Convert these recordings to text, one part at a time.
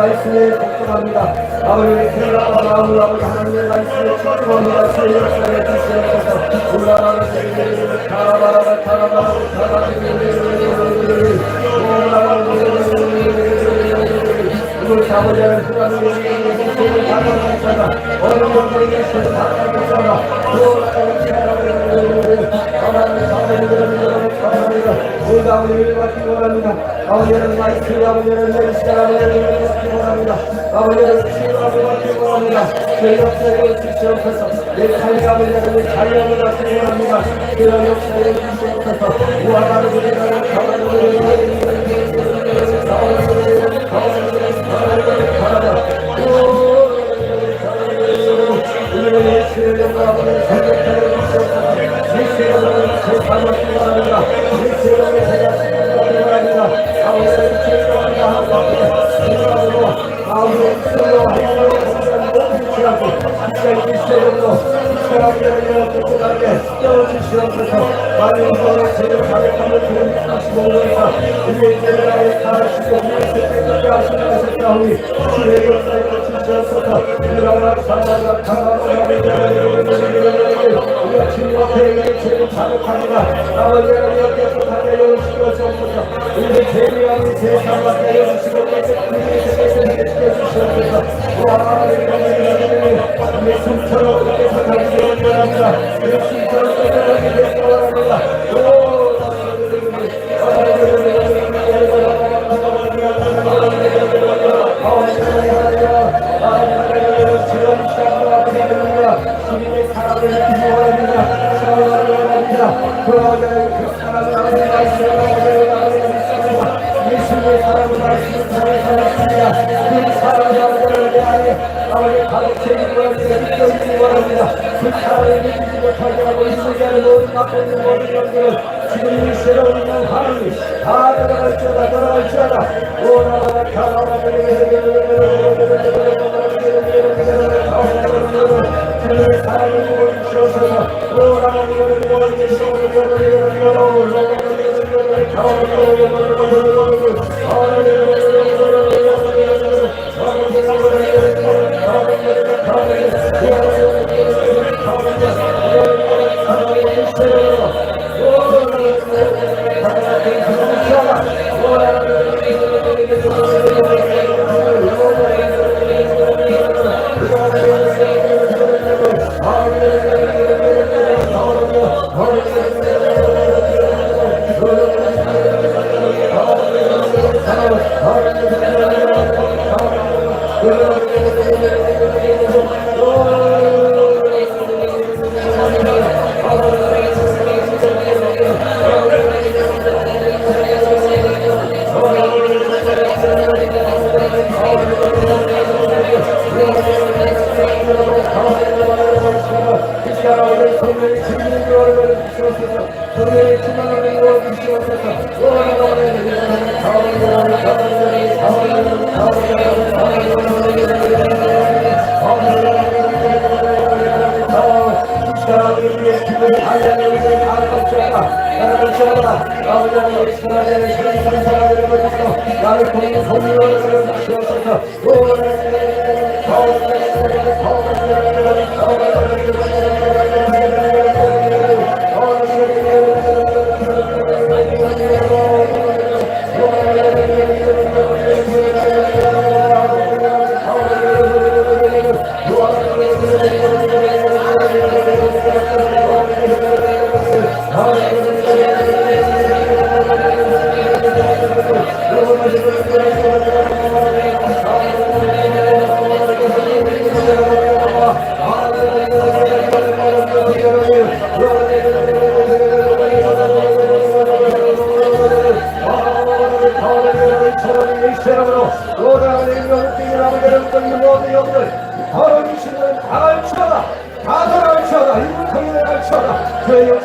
말씀에 복종합니다. 아버지의 생각과 마음을 아버지 하나님의 말씀에 집중합니다. 주의 역사에 주시옵소서. 올라가는 세계를 가라바라바 우리 아버지의 하나님의 생각을 가져가겠습니다. 어느 분들에게 신을 받아가겠습니다. 우리 아버지를 받기 원합니다. 아버지는 말씀이 아버지는 내리시다 아버지를 받기 원합니다. 아버지는 치유하고 받기 원합니다. 그 역사에 주시옵소서. 내 삶의 아버지는 자유함을 받기 원합니다. 그 역사에 주시옵소서. 우와 다르게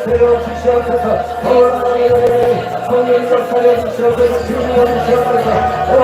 역사여 주시옵소서. 성령 역사여 주시옵소서. 주여 주시옵소서.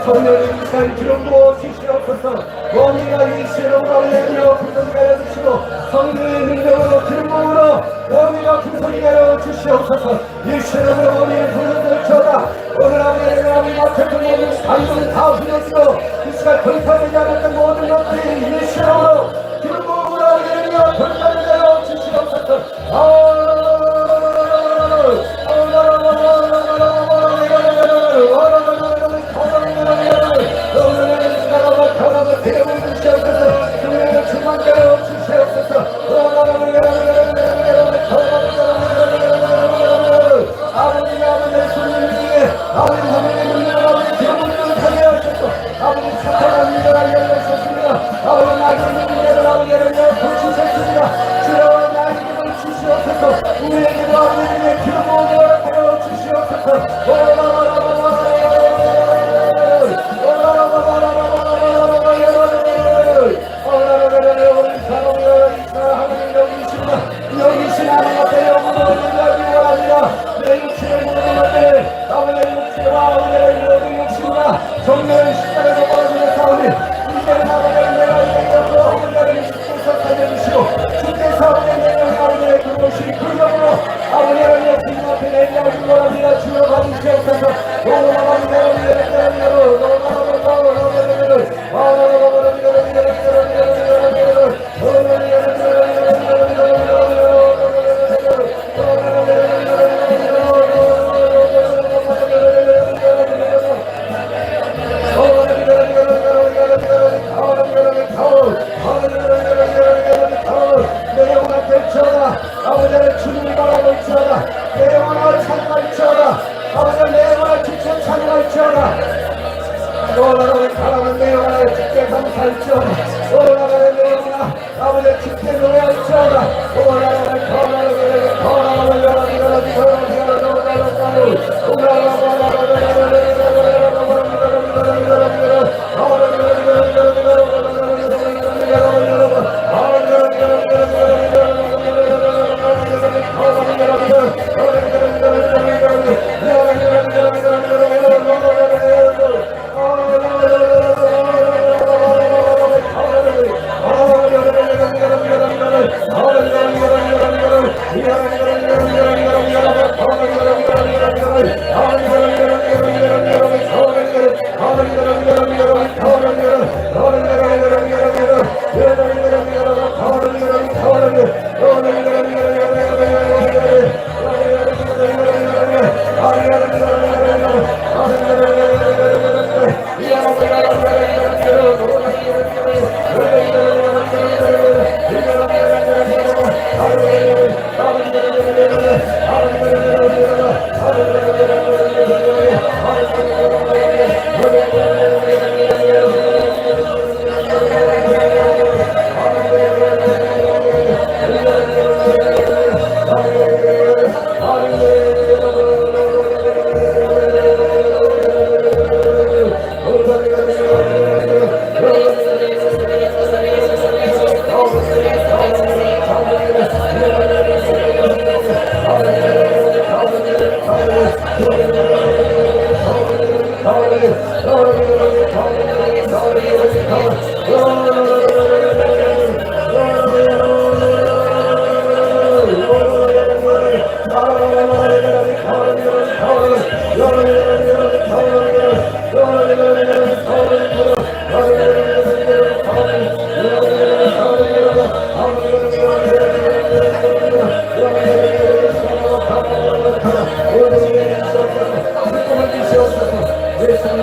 성령의 이사의 기름 부어 주시옵소서. 원리가 이 시로로 내려 구성이 하여 주시고 성령의 능력으로 기름 부으로 원리가 구성이 하여 주시옵소서. 이 시로로 원리의 불을 들쳐다. 오늘 아버지의 아버지 맡았던 모든 반동을 다 후려주고 이 시간 돌파되지 않았던 모든 것들이 이 시로로 기름 부으로 내려 돌파되게 하여 주시옵소서.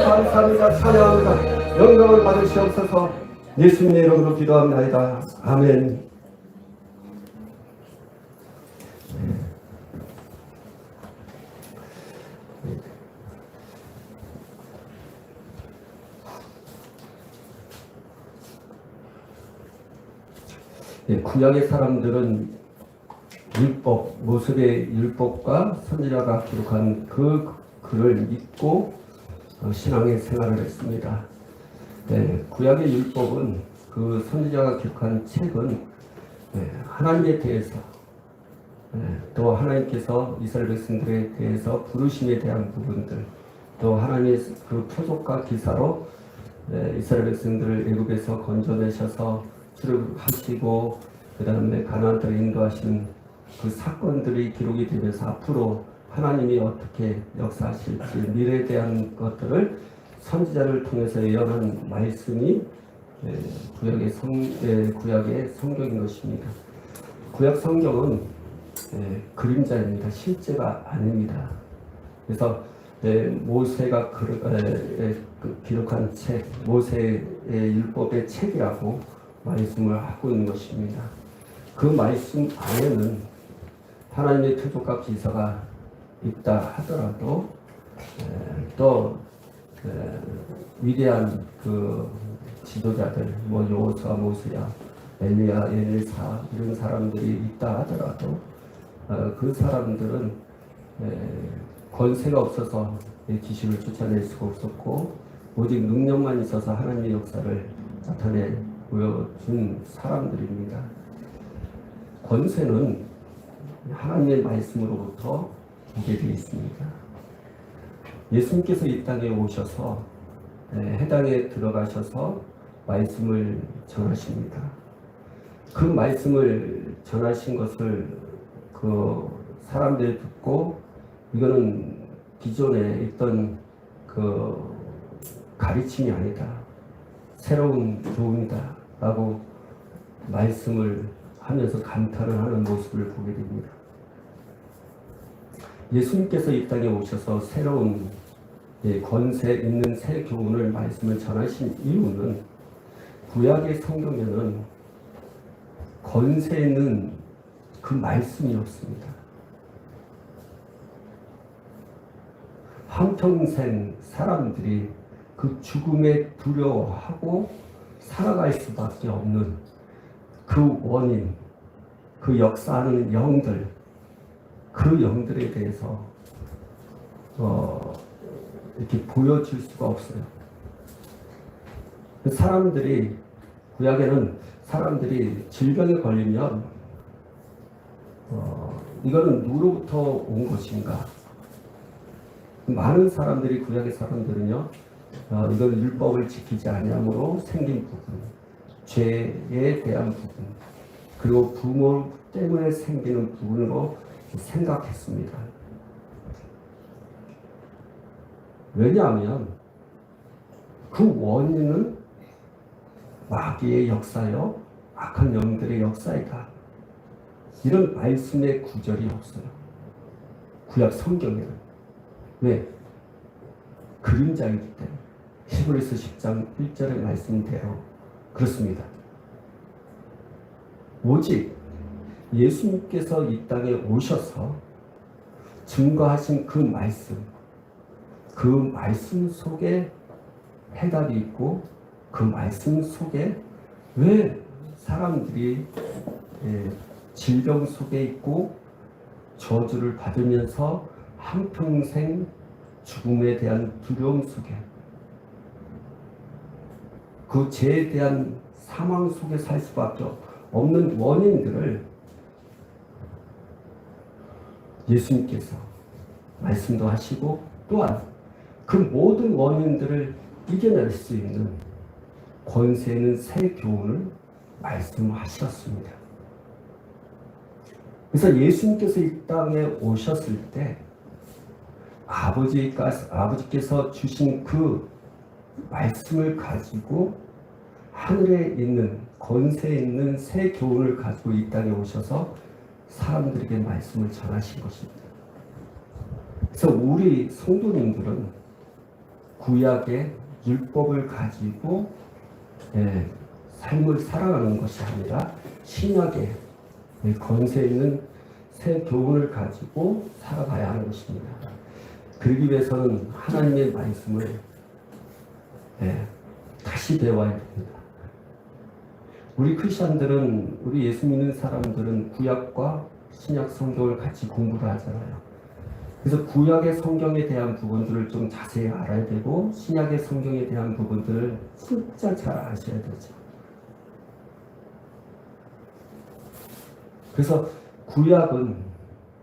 감사합니다. 찬양합니다. 영광을 받으시옵소서. 예수님의 이름으로 기도합니다. 아멘. 구약의 사람들은 율법, 모세의 율법과 선지자가 기록한 그 글을 믿고 신앙의 생활을 했습니다. 네, 구약의 율법은 그 선지자가 기록한 책은 하나님에 대해서 또 하나님께서 이스라엘 백성들에 대해서 부르심에 대한 부분들, 또 하나님의 그 표적과 기사로 이스라엘 백성들을 애굽에서 건져내셔서 출애굽하시고 그 다음에 가나안 땅에 인도하신 그 사건들이 기록이 되면서 앞으로 하나님이 어떻게 역사하실지 미래에 대한 것들을 선지자를 통해서 예언한 말씀이 구약의 성경인 것입니다. 구약 성경은 그림자입니다. 실제가 아닙니다. 그래서 모세가 기록한 책, 모세의 율법의 책이라고 말씀을 하고 있는 것입니다. 그 말씀 안에는 하나님의 표적과 기사가 있다 하더라도 또 위대한 그 지도자들, 뭐 여호수아, 모세야, 엘리야, 엘리사 이런 사람들이 있다 하더라도 그 사람들은 권세가 없어서 기술을 쫓아낼 수가 없었고 오직 능력만 있어서 하나님의 역사를 나타내 보여준 사람들입니다. 권세는 하나님의 말씀으로부터 오게 되어 있습니다. 예수님께서 이 땅에 오셔서 해당에 들어가셔서 말씀을 전하십니다. 그 말씀을 전하신 것을 그 사람들이 듣고 이거는 기존에 있던 그 가르침이 아니다, 새로운 교훈이다 라고 말씀을 하면서 감탄을 하는 모습을 보게 됩니다. 예수님께서 이 땅에 오셔서 새로운 권세 있는 새 교훈을 말씀을 전하신 이유는 구약의 성경에는 권세 있는 그 말씀이 없습니다. 한평생 사람들이 그 죽음에 두려워하고 살아갈 수밖에 없는 그 원인, 그 역사하는 영들, 그 영들에 대해서 이렇게 보여줄 수가 없어요. 사람들이, 구약에는 사람들이 질병에 걸리면 이거는 누구로부터 온 것인가? 많은 사람들이, 구약의 사람들은요, 이건 율법을 지키지 아니함으로 생긴 부분, 죄에 대한 부분, 그리고 부모 때문에 생기는 부분으로 생각했습니다. 왜냐하면 그 원인은 마귀의 역사요, 악한 영들의 역사이다. 이런 말씀의 구절이 없어요. 구약 성경에는. 왜? 그림자이기 때문에. 히브리서 10장 1절의 말씀대로 그렇습니다. 오직 예수님께서 이 땅에 오셔서 증거하신 그 말씀 속에 해답이 있고 그 말씀 속에 왜 사람들이 질병 속에 있고 저주를 받으면서 한평생 죽음에 대한 두려움 속에 그 죄에 대한 사망 속에 살 수밖에 없는 원인들을 예수님께서 말씀도 하시고 또한 그 모든 원인들을 이겨낼 수 있는 권세 있는 새 교훈을 말씀하셨습니다. 그래서 예수님께서 이 땅에 오셨을 때 아버지께서 주신 그 말씀을 가지고 하늘에 있는 권세 있는 새 교훈을 가지고 이 땅에 오셔서 사람들에게 말씀을 전하신 것입니다. 그래서 우리 성도님들은 구약의 율법을 가지고 삶을 살아가는 것이 아니라 신약의 권세 있는 새 교훈을 가지고 살아가야 하는 것입니다. 그러기 위해서는 하나님의 말씀을 다시 배워야 됩니다. 우리 크리스천들은, 우리 예수 믿는 사람들은 구약과 신약 성경을 같이 공부를 하잖아요. 그래서 구약의 성경에 대한 부분들을 좀 자세히 알아야 되고 신약의 성경에 대한 부분들을 진짜 잘 아셔야 되죠. 그래서 구약은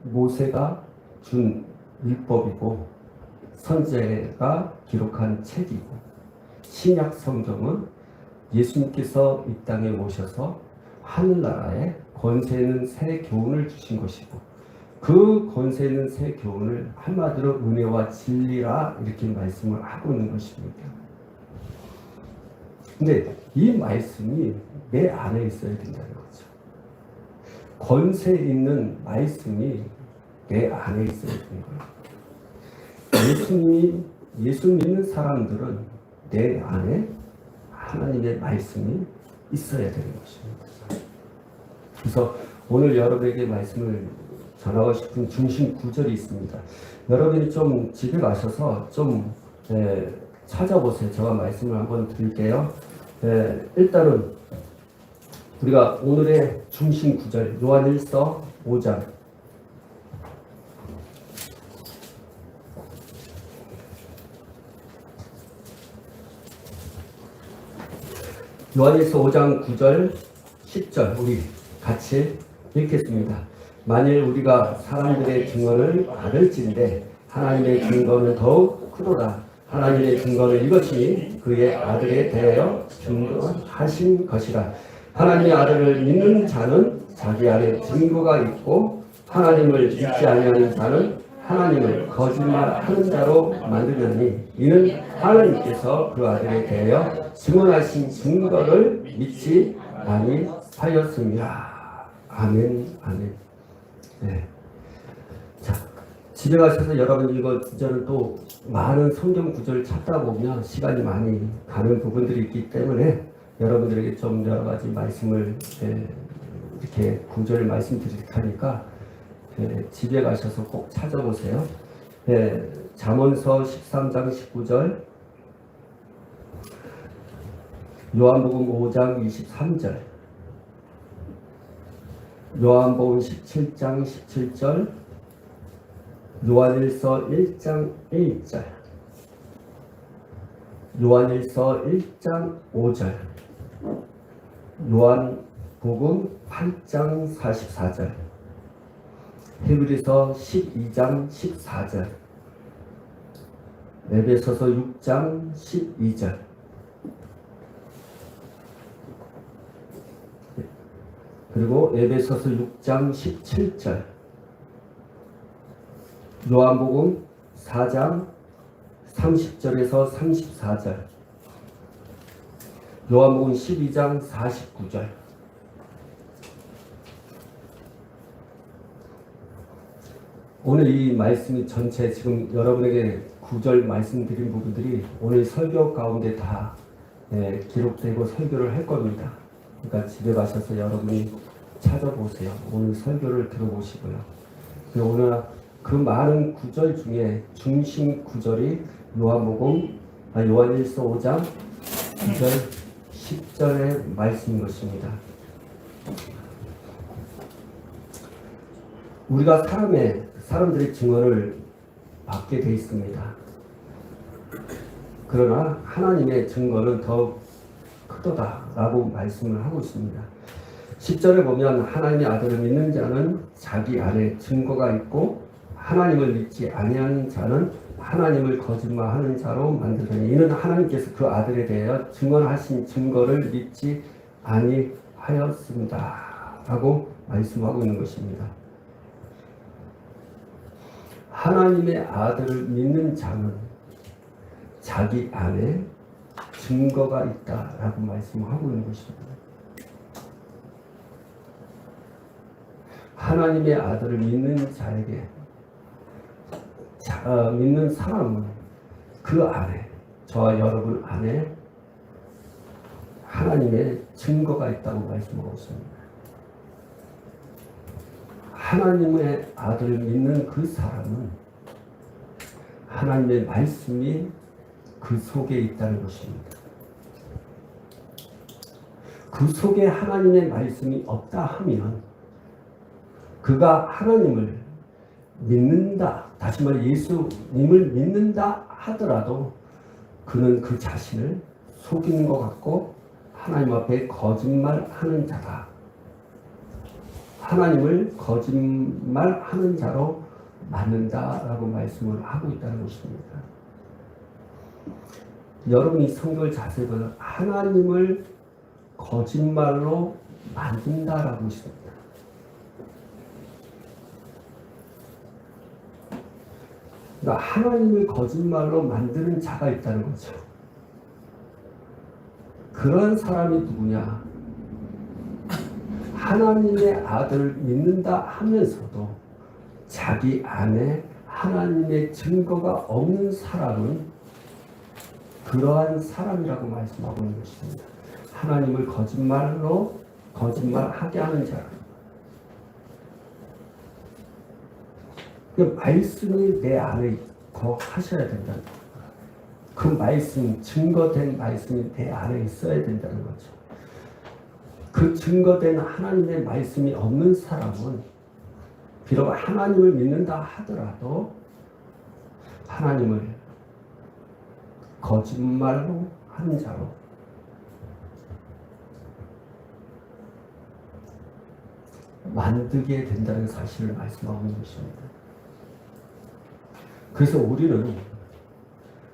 모세가 준 율법이고 선지자가 기록한 책이고 신약 성경은 예수님께서 이 땅에 오셔서 하늘나라에 권세 있는 새 교훈을 주신 것이고 그 권세 있는 새 교훈을 한마디로 은혜와 진리라 이렇게 말씀을 하고 있는 것입니다. 근데 이 말씀이 내 안에 있어야 된다는 거죠. 권세 있는 말씀이 내 안에 있어야 되는 거예요. 예수 믿는 사람들은 내 안에 하나님의 말씀이 있어야 되는 것입니다. 그래서 오늘 여러분에게 말씀을 전하고 싶은 중심 구절이 있습니다. 여러분이 좀 집에 가셔서 좀 찾아보세요. 제가 말씀을 한번 드릴게요. 일단은 우리가 오늘의 중심 구절 요한일서 5장 요한일서 5장 9절 10절 우리 같이 읽겠습니다. 만일 우리가 사람들의 증언을 받을진대 하나님의 증거는 더욱 크도다. 하나님의 증거는 이것이니 그의 아들에 대하여 증거하신 것이라. 하나님의 아들을 믿는 자는 자기 안에 증거가 있고 하나님을 믿지 아니하는 자는 하나님을 거짓말하는 자로 만들려니 이는 하나님께서 그 아들에 대하여 증언하신 증거를 믿지 아니하였습니다. 아멘, 아멘. 네. 자, 집에 가셔서 여러분 이거 저는 또 많은 성경 구절을 찾다 보면 시간이 많이 가는 부분들이 있기 때문에 여러분들에게 좀 여러 가지 말씀을 이렇게 구절을 말씀드릴 테니까 집에 가셔서 꼭 찾아보세요. 잠언서 13장 19절, 요한복음 5장 23절, 요한복음 17장 17절, 요한일서 1장 1절, 요한일서 1장 5절, 요한복음 8장 44절, 히브리서 12장 14절, 에베소서 6장 12절, 그리고 에베소서 6장 17절, 요한복음 4장 30절에서 34절, 요한복음 12장 49절. 오늘 이 말씀이 전체 지금 여러분에게 구절 말씀드린 부분들이 오늘 설교 가운데 다 기록되고 설교를 할 겁니다. 그러니까 집에 가셔서 여러분이 찾아보세요. 오늘 설교를 들어보시고요. 오늘 그 많은 구절 중에 중심 구절이 요한일서 5장 9절 10절의 말씀인 것입니다. 우리가 사람들의 증언을 받게 돼 있습니다. 그러나 하나님의 증거는 더 크도다라고 말씀을 하고 있습니다. 10절에 보면 하나님의 아들을 믿는 자는 자기 안에 증거가 있고 하나님을 믿지 아니하는 자는 하나님을 거짓말하는 자로 만들더니 이는 하나님께서 그 아들에 대하여 증언하신 증거를 믿지 아니하였습니다 라고 말씀하고 있는 것입니다. 하나님의 아들을 믿는 자는 자기 안에 증거가 있다라고 말씀하고 있는 것입니다. 하나님의 아들을 믿는 자에게 믿는 사람은 그 안에 저와 여러분 안에 하나님의 증거가 있다고 말씀하고 있습니다. 하나님의 아들을 믿는 그 사람은 하나님의 말씀이 그 속에 있다는 것입니다. 그 속에 하나님의 말씀이 없다 하면 그가 하나님을 믿는다, 다시 말해 예수님을 믿는다 하더라도 그는 그 자신을 속이는 것 같고 하나님 앞에 거짓말하는 자다. 하나님을 거짓말하는 자로 만든다라고 말씀을 하고 있다는 것입니다. 여러분이 성경을 자세히 보면 하나님을 거짓말로 만든다라고 있습니다. 그러니까 하나님을 거짓말로 만드는 자가 있다는 거죠. 그런 사람이 누구냐? 하나님의 아들을 믿는다 하면서도 자기 안에 하나님의 증거가 없는 사람은 그러한 사람이라고 말씀하고 있는 것입니다. 하나님을 거짓말하게 하는 자. 그 말씀이 내 안에 거하셔야 된다. 그 말씀, 증거된 말씀이 내 안에 있어야 된다는 거죠. 그 증거된 하나님의 말씀이 없는 사람은 비록 하나님을 믿는다 하더라도 하나님을 거짓말로 하는 자로 만들게 된다는 사실을 말씀하고 있는 것입니다. 그래서 우리는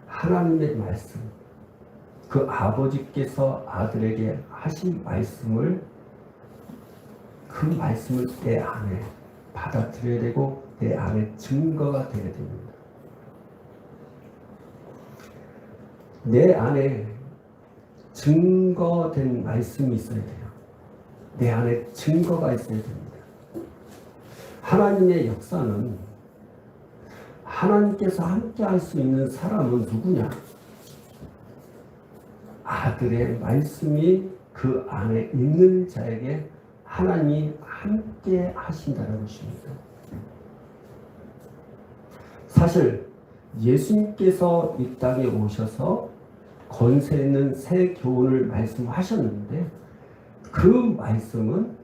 하나님의 말씀, 그 아버지께서 아들에게 하신 말씀을, 그 말씀을 내 안에 받아들여야 되고 내 안에 증거가 되어야 됩니다. 내 안에 증거된 말씀이 있어야 돼요. 내 안에 증거가 있어야 됩니다. 하나님의 역사는 하나님께서 함께 할 수 있는 사람은 누구냐? 아들의 말씀이 그 안에 있는 자에게 하나님이 함께 하신다는 것입니다. 사실 예수님께서 이 땅에 오셔서 권세 있는 새 교훈을 말씀하셨는데 그 말씀은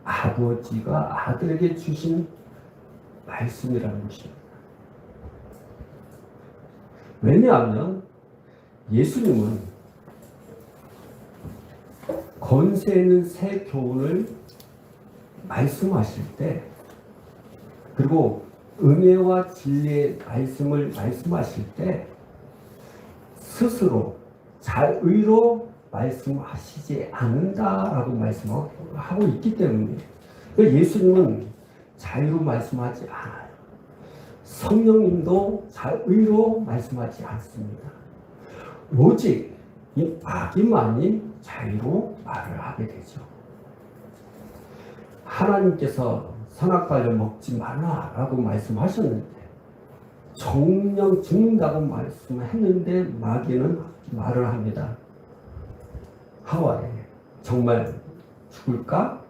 아버지가 아들에게 주신 말씀이라는 것입니다. 왜냐하면 예수님은 권세 있는 새 교훈을 말씀하실 때, 그리고 은혜와 진리의 말씀을 말씀하실 때 스스로 자의로 말씀하시지 않는다라고 말씀하고 있기 때문에 예수님은 자의로 말씀하지 않아요. 성령님도 자의로 말씀하지 않습니다. 오직 이 마귀만이 자의로 말을 하게 되죠. 하나님께서 선악과를 먹지 말라라고 말씀하셨는데 정령 죽는다고 말씀했는데 마귀는 말을 합니다. 하와에 정말 죽을까?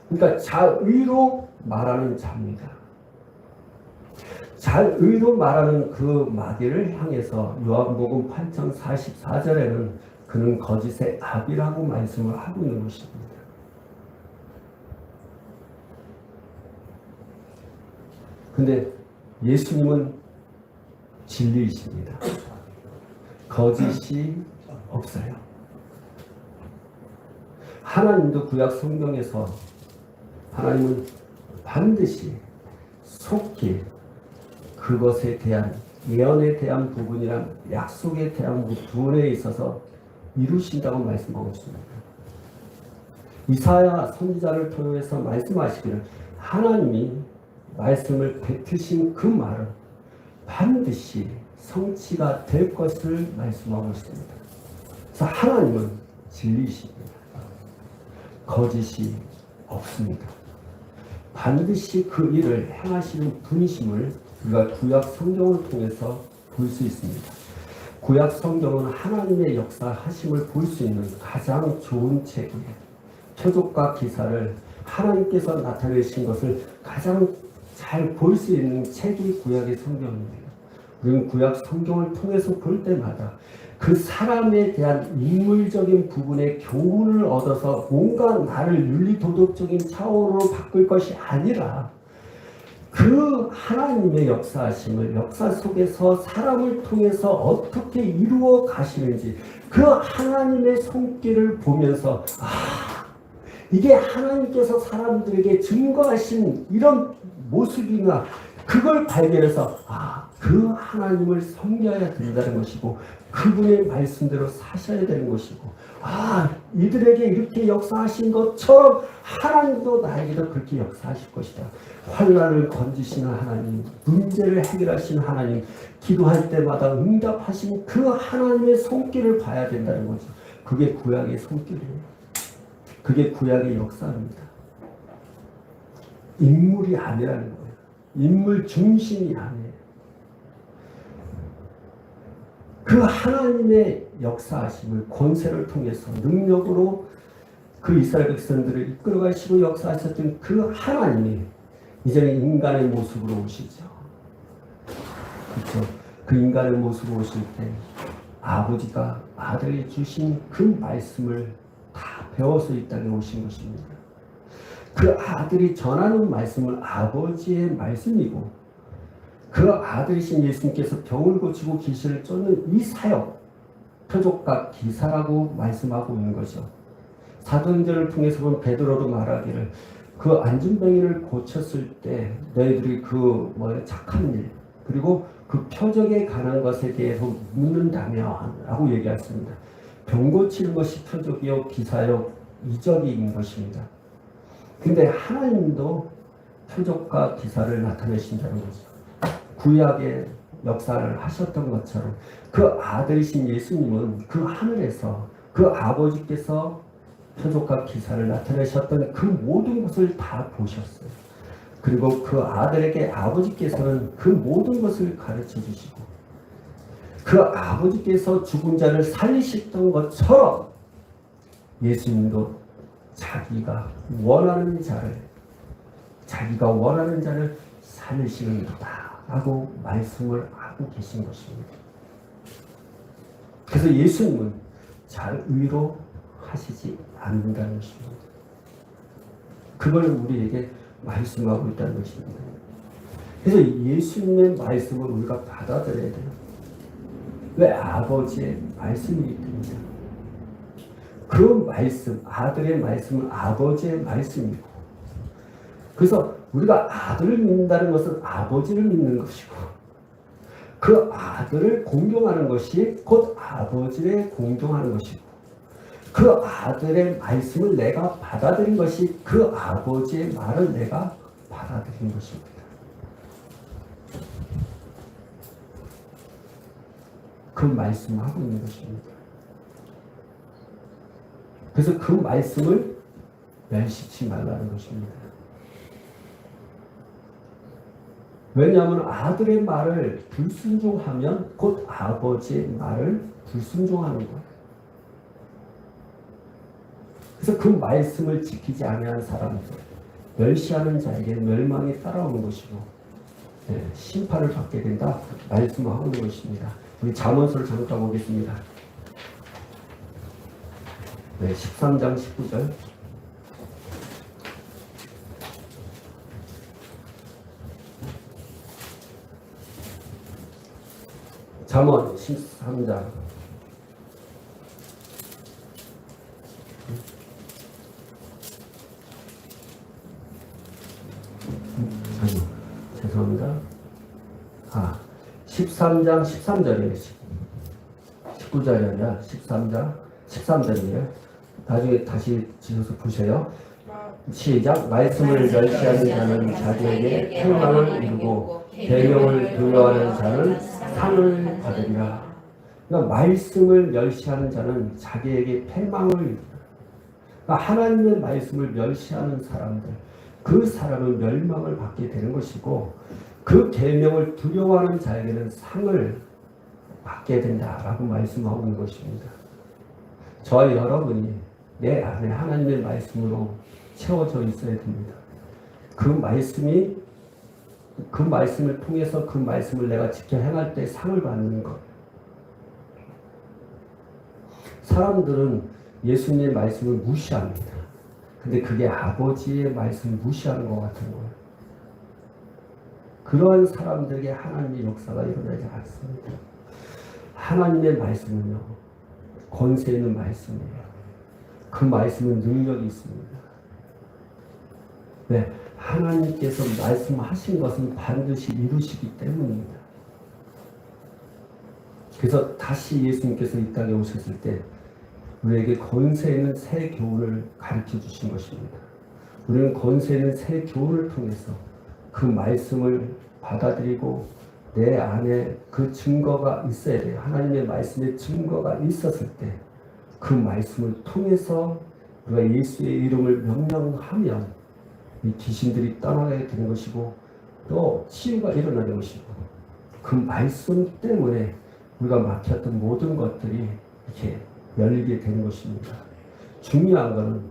그러니까 자의로 말하는 자입니다. 자의로 말하는 그 마귀를 향해서 요한복음 8장 44절에는 그는 거짓의 압이라고 말씀을 하고 있는 것입니다. 근데 예수님은 진리이십니다. 거짓이 없어요. 하나님도 구약 성경에서 하나님은 반드시 속히 그것에 대한 예언에 대한 부분이랑 약속에 대한 부분에 있어서 이루신다고 말씀하고 있습니다. 이사야 선지자를 통해서 말씀하시기를 하나님이 말씀을 뱉으신 그 말은 반드시 성취가 될 것을 말씀하고 있습니다. 그래서 하나님은 진리이십니다. 거짓이 없습니다. 반드시 그 일을 행하시는 분이심을 우리가 구약 성경을 통해서 볼 수 있습니다. 구약 성경은 하나님의 역사하심을 볼 수 있는 가장 좋은 책이에요. 표적과 기사를 하나님께서 나타내신 것을 가장 잘 볼 수 있는 책이 구약의 성경입니다. 우리는 구약 성경을 통해서 볼 때마다 그 사람에 대한 인물적인 부분의 교훈을 얻어서 뭔가 나를 윤리도덕적인 차원으로 바꿀 것이 아니라 그 하나님의 역사하심을 역사 속에서 사람을 통해서 어떻게 이루어 가시는지 그 하나님의 손길을 보면서 이게 하나님께서 사람들에게 증거하신 이런 모습이나 그걸 발견해서 그 하나님을 섬겨야 된다는 것이고 그분의 말씀대로 사셔야 되는 것이고 이들에게 이렇게 역사하신 것처럼 하나님도 나에게도 그렇게 역사하실 것이다. 환난을 건지시는 하나님, 문제를 해결하시는 하나님, 기도할 때마다 응답하신 그 하나님의 손길을 봐야 된다는 거죠. 그게 구약의 손길이에요. 그게 구약의 역사입니다. 인물이 아니라는 거예요. 인물 중심이 아니에요. 그 하나님의 역사하심을 권세를 통해서 능력으로 그 이스라엘 백성들을 이끌어 가시고 역사하셨던 그 하나님이 이제는 인간의 모습으로 오시죠. 그렇죠? 그 인간의 모습으로 오실 때 아버지가 아들에게 주신 그 말씀을 다 배워서 이 땅에 오신 것입니다. 그 아들이 전하는 말씀은 아버지의 말씀이고 그 아들이신 예수님께서 병을 고치고 귀신을 쫓는 이 사역, 표적과 기사라고 말씀하고 있는 거죠. 사도행전을 통해서 본 베드로도 말하기를 그 안진뱅이를 고쳤을 때 너희들이 착한 일 그리고 그 표적에 관한 것에 대해서 묻는다면 라고 얘기했습니다. 병 고치는 것이 표적이요 기사요 이적인 것입니다. 근데 하나님도 표적과 기사를 나타내신다는 거죠. 구약의 역사를 하셨던 것처럼 그 아들이신 예수님은 그 하늘에서 그 아버지께서 표적과 기사를 나타내셨던 그 모든 것을 다 보셨어요. 그리고 그 아들에게 아버지께서는 그 모든 것을 가르쳐 주시고 그 아버지께서 죽은 자를 살리셨던 것처럼 예수님도 자기가 원하는 자를 살리시는 거다 라고 말씀을 하고 계신 것입니다. 그래서 예수님은 잘 위로하시지 않는다는 것입니다. 그걸 우리에게 말씀하고 있다는 것입니다. 그래서 예수님의 말씀을 우리가 받아들여야 돼요. 왜? 아버지의 말씀이기 때문이다. 그 말씀, 아들의 말씀은 아버지의 말씀이고 그래서 우리가 아들을 믿는다는 것은 아버지를 믿는 것이고 그 아들을 공경하는 것이 곧 아버지를 공경하는 것이고 그 아들의 말씀을 내가 받아들인 것이 그 아버지의 말을 내가 받아들인 것입니다. 그 말씀을 하고 있는 것입니다. 그래서 그 말씀을 멸시치 말라는 것입니다. 왜냐하면 아들의 말을 불순종하면 곧 아버지의 말을 불순종하는 거예요. 그래서 그 말씀을 지키지 아니한 사람들, 멸시하는 자에게 멸망이 따라오는 것이고 심판을 받게 된다 말씀하고 있는 것입니다. 우리 잠언서를 잠깐 보겠습니다. 13장 19절. 잠언 13장. 죄송합니다. 13장 13절이에요. 19절이 아니라 13절이에요. 나중에 다시 지어서 보세요. 시작. 말씀을 멸시하는 자는 자기에게 평강을 이루고 계명을 두려워하는 자는 상을 받으리라. 그러니까 말씀을 멸시하는 자는 자기에게 패망을 이루라. 그러니까 하나님의 말씀을 멸시하는 사람들, 그 사람은 멸망을 받게 되는 것이고 그 계명을 두려워하는 자에게는 상을 받게 된다라고 말씀하고 있는 것입니다. 저와 여러분이 내 안에 하나님의 말씀으로 채워져 있어야 됩니다. 그 말씀을 통해서 그 말씀을 내가 지켜 행할 때 상을 받는 것. 사람들은 예수님의 말씀을 무시합니다. 근데 그게 아버지의 말씀을 무시하는 것 같은 거예요. 그러한 사람들에게 하나님의 역사가 일어나지 않습니다. 하나님의 말씀은요, 권세 있는 말씀이에요. 그 말씀은 능력이 있습니다. 네, 하나님께서 말씀하신 것은 반드시 이루시기 때문입니다. 그래서 다시 예수님께서 이 땅에 오셨을 때 우리에게 권세 있는 새 교훈을 가르쳐 주신 것입니다. 우리는 권세 있는 새 교훈을 통해서 그 말씀을 받아들이고 내 안에 그 증거가 있어야 돼요. 하나님의 말씀의 증거가 있었을 때 그 말씀을 통해서 우리가 예수의 이름을 명령하면 이 귀신들이 떠나게 되는 것이고 또 치유가 일어나는 것이고 그 말씀 때문에 우리가 막혔던 모든 것들이 이렇게 열리게 되는 것입니다. 중요한 것은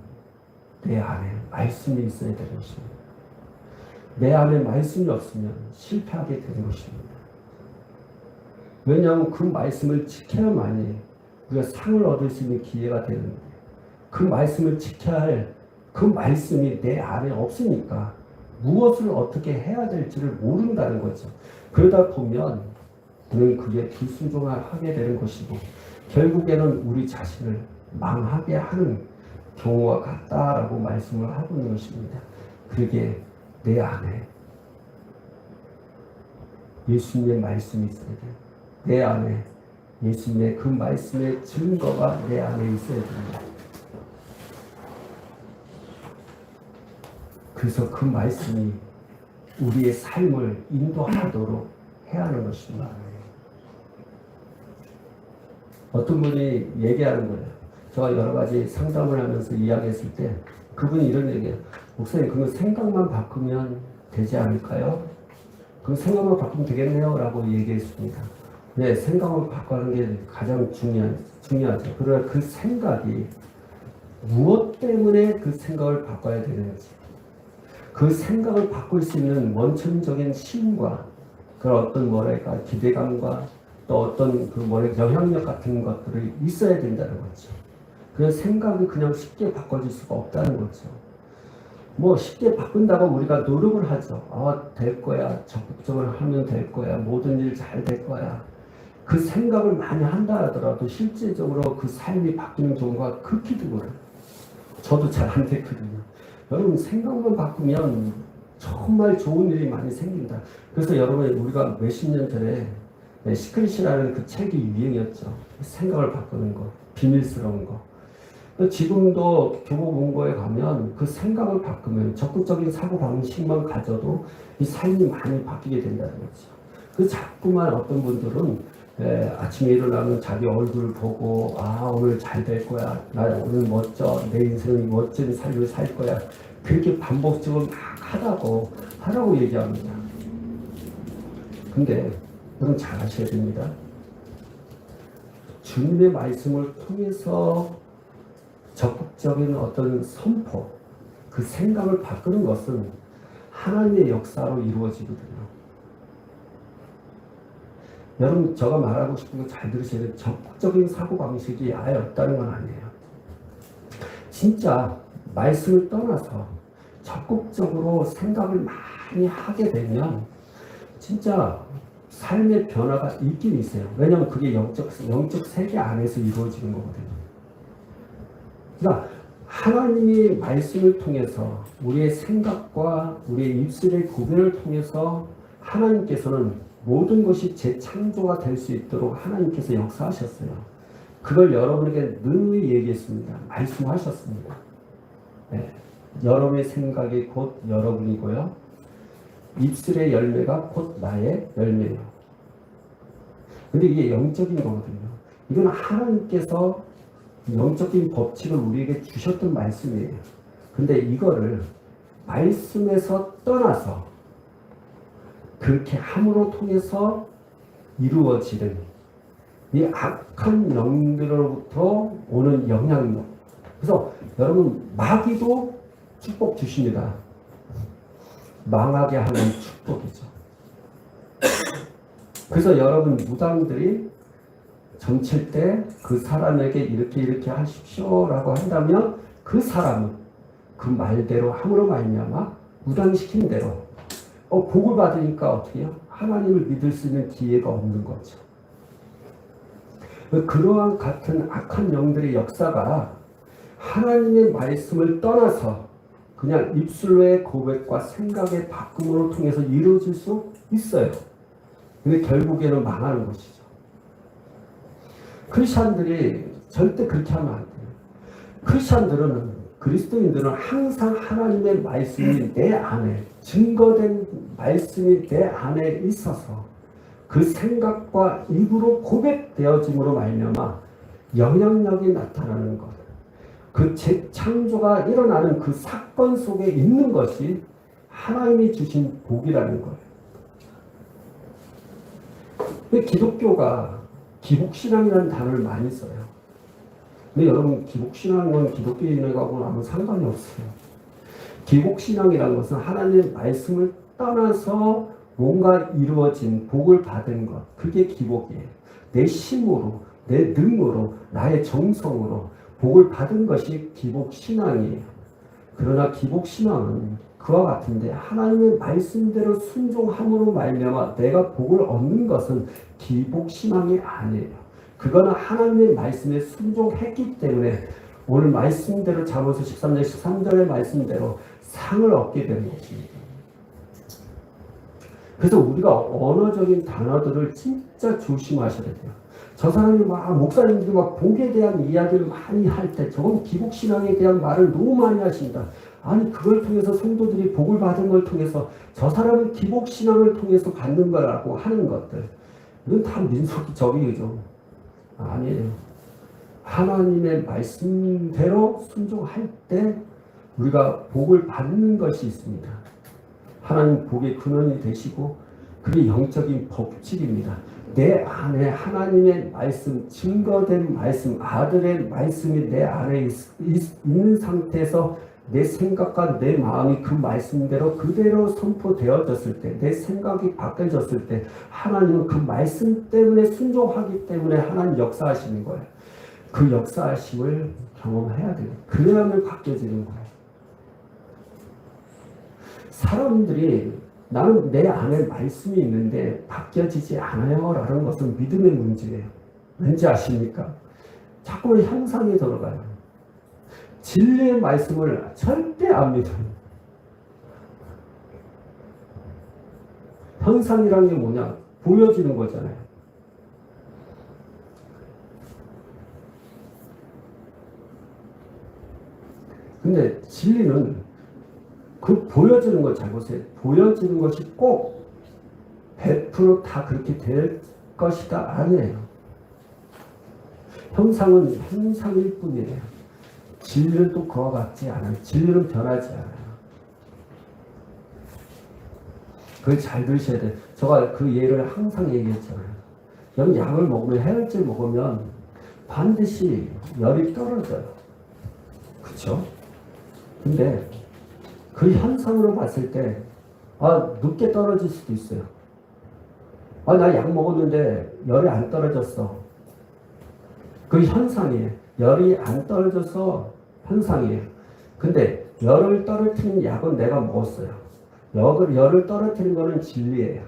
내 안에 말씀이 있어야 되는 것입니다. 내 안에 말씀이 없으면 실패하게 되는 것입니다. 왜냐하면 그 말씀을 지켜야만이 우리가 상을 얻을 수 있는 기회가 되는데 그 말씀을 지켜야 할 그 말씀이 내 안에 없으니까 무엇을 어떻게 해야 될지를 모른다는 거죠. 그러다 보면 우리는 그게 불순종하게 되는 것이고 결국에는 우리 자신을 망하게 하는 경우가 같다라고 말씀을 하고 있는 것입니다. 그러게 내 안에 예수님의 말씀이 있어야 돼요. 내 안에 예수님의 그 말씀의 증거가 내 안에 있어야 됩니다. 그래서 그 말씀이 우리의 삶을 인도하도록 해야 하는 것입니다. 어떤 분이 얘기하는 거예요. 제가 여러 가지 상담을 하면서 이야기했을 때 그분이 이런 얘기예요. 목사님, 그거 생각만 바꾸면 되지 않을까요? 그 생각만 바꾸면 되겠네요 라고 얘기했습니다. 네, 생각을 바꾸는 게 가장 중요하죠. 그러나 그 생각이 무엇 때문에 그 생각을 바꿔야 되는지, 그 생각을 바꿀 수 있는 원천적인 힘과 그런 어떤 기대감과 또 어떤 영향력 같은 것들이 있어야 된다는 거죠. 그래서 생각이 그냥 쉽게 바꿔질 수가 없다는 거죠. 뭐 쉽게 바꾼다고 우리가 노력을 하죠. 될 거야. 적극적으로 하면 될 거야. 모든 일 잘 될 거야. 그 생각을 많이 한다 하더라도 실제적으로 그 삶이 바뀌는 경우가 극히 드물어요. 저도 잘 안 됐거든요. 여러분, 생각만 바꾸면 정말 좋은 일이 많이 생긴다. 그래서 여러분, 우리가 몇십 년 전에 시크릿이라는 그 책이 유행이었죠. 생각을 바꾸는 거, 비밀스러운 거. 지금도 교보문고에 가면 그 생각을 바꾸면 적극적인 사고방식만 가져도 이 삶이 많이 바뀌게 된다는 거죠. 그 자꾸만 어떤 분들은 아침에 일어나면 자기 얼굴 보고 오늘 잘 될 거야. 나 오늘 멋져. 내 인생은 멋진 삶을 살 거야. 그렇게 반복적으로 막 하라고 얘기합니다. 근데 여러분 잘 아셔야 됩니다. 주님의 말씀을 통해서 적극적인 어떤 선포, 그 생각을 바꾸는 것은 하나님의 역사로 이루어지거든요. 여러분, 제가 말하고 싶은 거 잘 들으셔야 돼요. 적극적인 사고방식이 아예 없다는 건 아니에요. 진짜 말씀을 떠나서 적극적으로 생각을 많이 하게 되면 진짜 삶의 변화가 있긴 있어요. 왜냐하면 그게 영적 세계 안에서 이루어지는 거거든요. 그러니까 하나님의 말씀을 통해서 우리의 생각과 우리의 입술의 구별을 통해서 하나님께서는 모든 것이 재창조가 될 수 있도록 하나님께서 역사하셨어요. 그걸 여러분에게 늘 얘기했습니다. 말씀하셨습니다. 네. 여러분의 생각이 곧 여러분이고요. 입술의 열매가 곧 나의 열매예요. 근데 이게 영적인 거거든요. 이건 하나님께서 영적인 법칙을 우리에게 주셨던 말씀이에요. 근데 이거를 말씀에서 떠나서 그렇게 함으로 통해서 이루어지는 이 악한 영들로부터 오는 영향력. 그래서 여러분, 마귀도 축복 주십니다. 망하게 하는 축복이죠. 그래서 여러분 무당들이 점칠 때 그 사람에게 이렇게 하십시오라고 한다면 그 사람은 그 말대로 함으로 말미암아 무당시킨 대로 복을 받으니까 어떻게 해요? 하나님을 믿을 수 있는 기회가 없는 거죠. 그러한 같은 악한 영들의 역사가 하나님의 말씀을 떠나서 그냥 입술로의 고백과 생각의 바꿈으로 통해서 이루어질 수 있어요. 근데 결국에는 망하는 것이죠. 크리스찬들이 절대 그렇게 하면 안 돼요. 크리스찬들은, 그리스도인들은 항상 하나님의 말씀이 내 안에, 증거된 말씀이 내 안에 있어서 그 생각과 입으로 고백되어짐으로 말미암아 영향력이 나타나는 것, 그 재창조가 일어나는 그 사건 속에 있는 것이 하나님이 주신 복이라는 거예요. 기독교가 기복신앙이라는 단어를 많이 써요. 근데 여러분, 기복신앙은 기독교인하고는 아무 상관이 없어요. 기복신앙이라는 것은 하나님의 말씀을 떠나서 뭔가 이루어진 복을 받은 것, 그게 기복이에요. 내 힘으로, 내 능으로, 나의 정성으로 복을 받은 것이 기복신앙이에요. 그러나 기복신앙은 그와 같은데 하나님의 말씀대로 순종함으로 말미암아 내가 복을 얻는 것은 기복신앙이 아니에요. 그거는 하나님의 말씀에 순종했기 때문에 오늘 말씀대로 잠언서 13장 13절의 말씀대로 상을 얻게 되는 것입니다. 그래서 우리가 언어적인 단어들을 진짜 조심하셔야 돼요. 저 사람이 막 목사님들이 막 복에 대한 이야기를 많이 할 때 저건 기복신앙에 대한 말을 너무 많이 하신다. 아니 그걸 통해서 성도들이 복을 받은 걸 통해서 저 사람은 기복신앙을 통해서 받는 거라고 하는 것들, 이건 다 민속적이죠. 아니에요. 하나님의 말씀대로 순종할 때 우리가 복을 받는 것이 있습니다. 하나님 복의 근원이 되시고 그게 영적인 법칙입니다. 내 안에 하나님의 말씀, 증거된 말씀, 아들의 말씀이 내 안에 있는 상태에서 내 생각과 내 마음이 그 말씀대로 그대로 선포되어졌을 때, 내 생각이 바뀌어졌을 때 하나님은 그 말씀 때문에 순종하기 때문에 하나님 역사하시는 거예요. 그 역사하심을 경험해야 돼요. 그래야만 바뀌어지는 거예요. 사람들이 나는 내 안에 말씀이 있는데 바뀌어지지 않아요 라는 것은 믿음의 문제예요. 왠지 아십니까? 자꾸 형상에 들어가요. 진리의 말씀을 절대 안 믿어요. 현상이란 게 뭐냐? 보여지는 거잖아요. 근데 진리는 그 보여지는 걸 잘 보세요. 보여지는 것이 꼭 100% 다 그렇게 될 것이다 아니에요. 형상은 형상일 뿐이에요. 진리는 또 그와 같지 않아요. 진리는 변하지 않아요. 그걸 잘 들으셔야 돼요. 제가 그 예를 항상 얘기했잖아요. 여러분 약을 먹으면, 해열제 먹으면 반드시 열이 떨어져요. 그렇죠? 근데 그 현상으로 봤을 때 늦게 떨어질 수도 있어요. 나 약 먹었는데 열이 안 떨어졌어. 그 현상이에요. 열이 안 떨어져서 현상이에요. 근데 열을 떨어뜨리는 약은 내가 먹었어요. 열을 떨어뜨리는 거는 진리예요.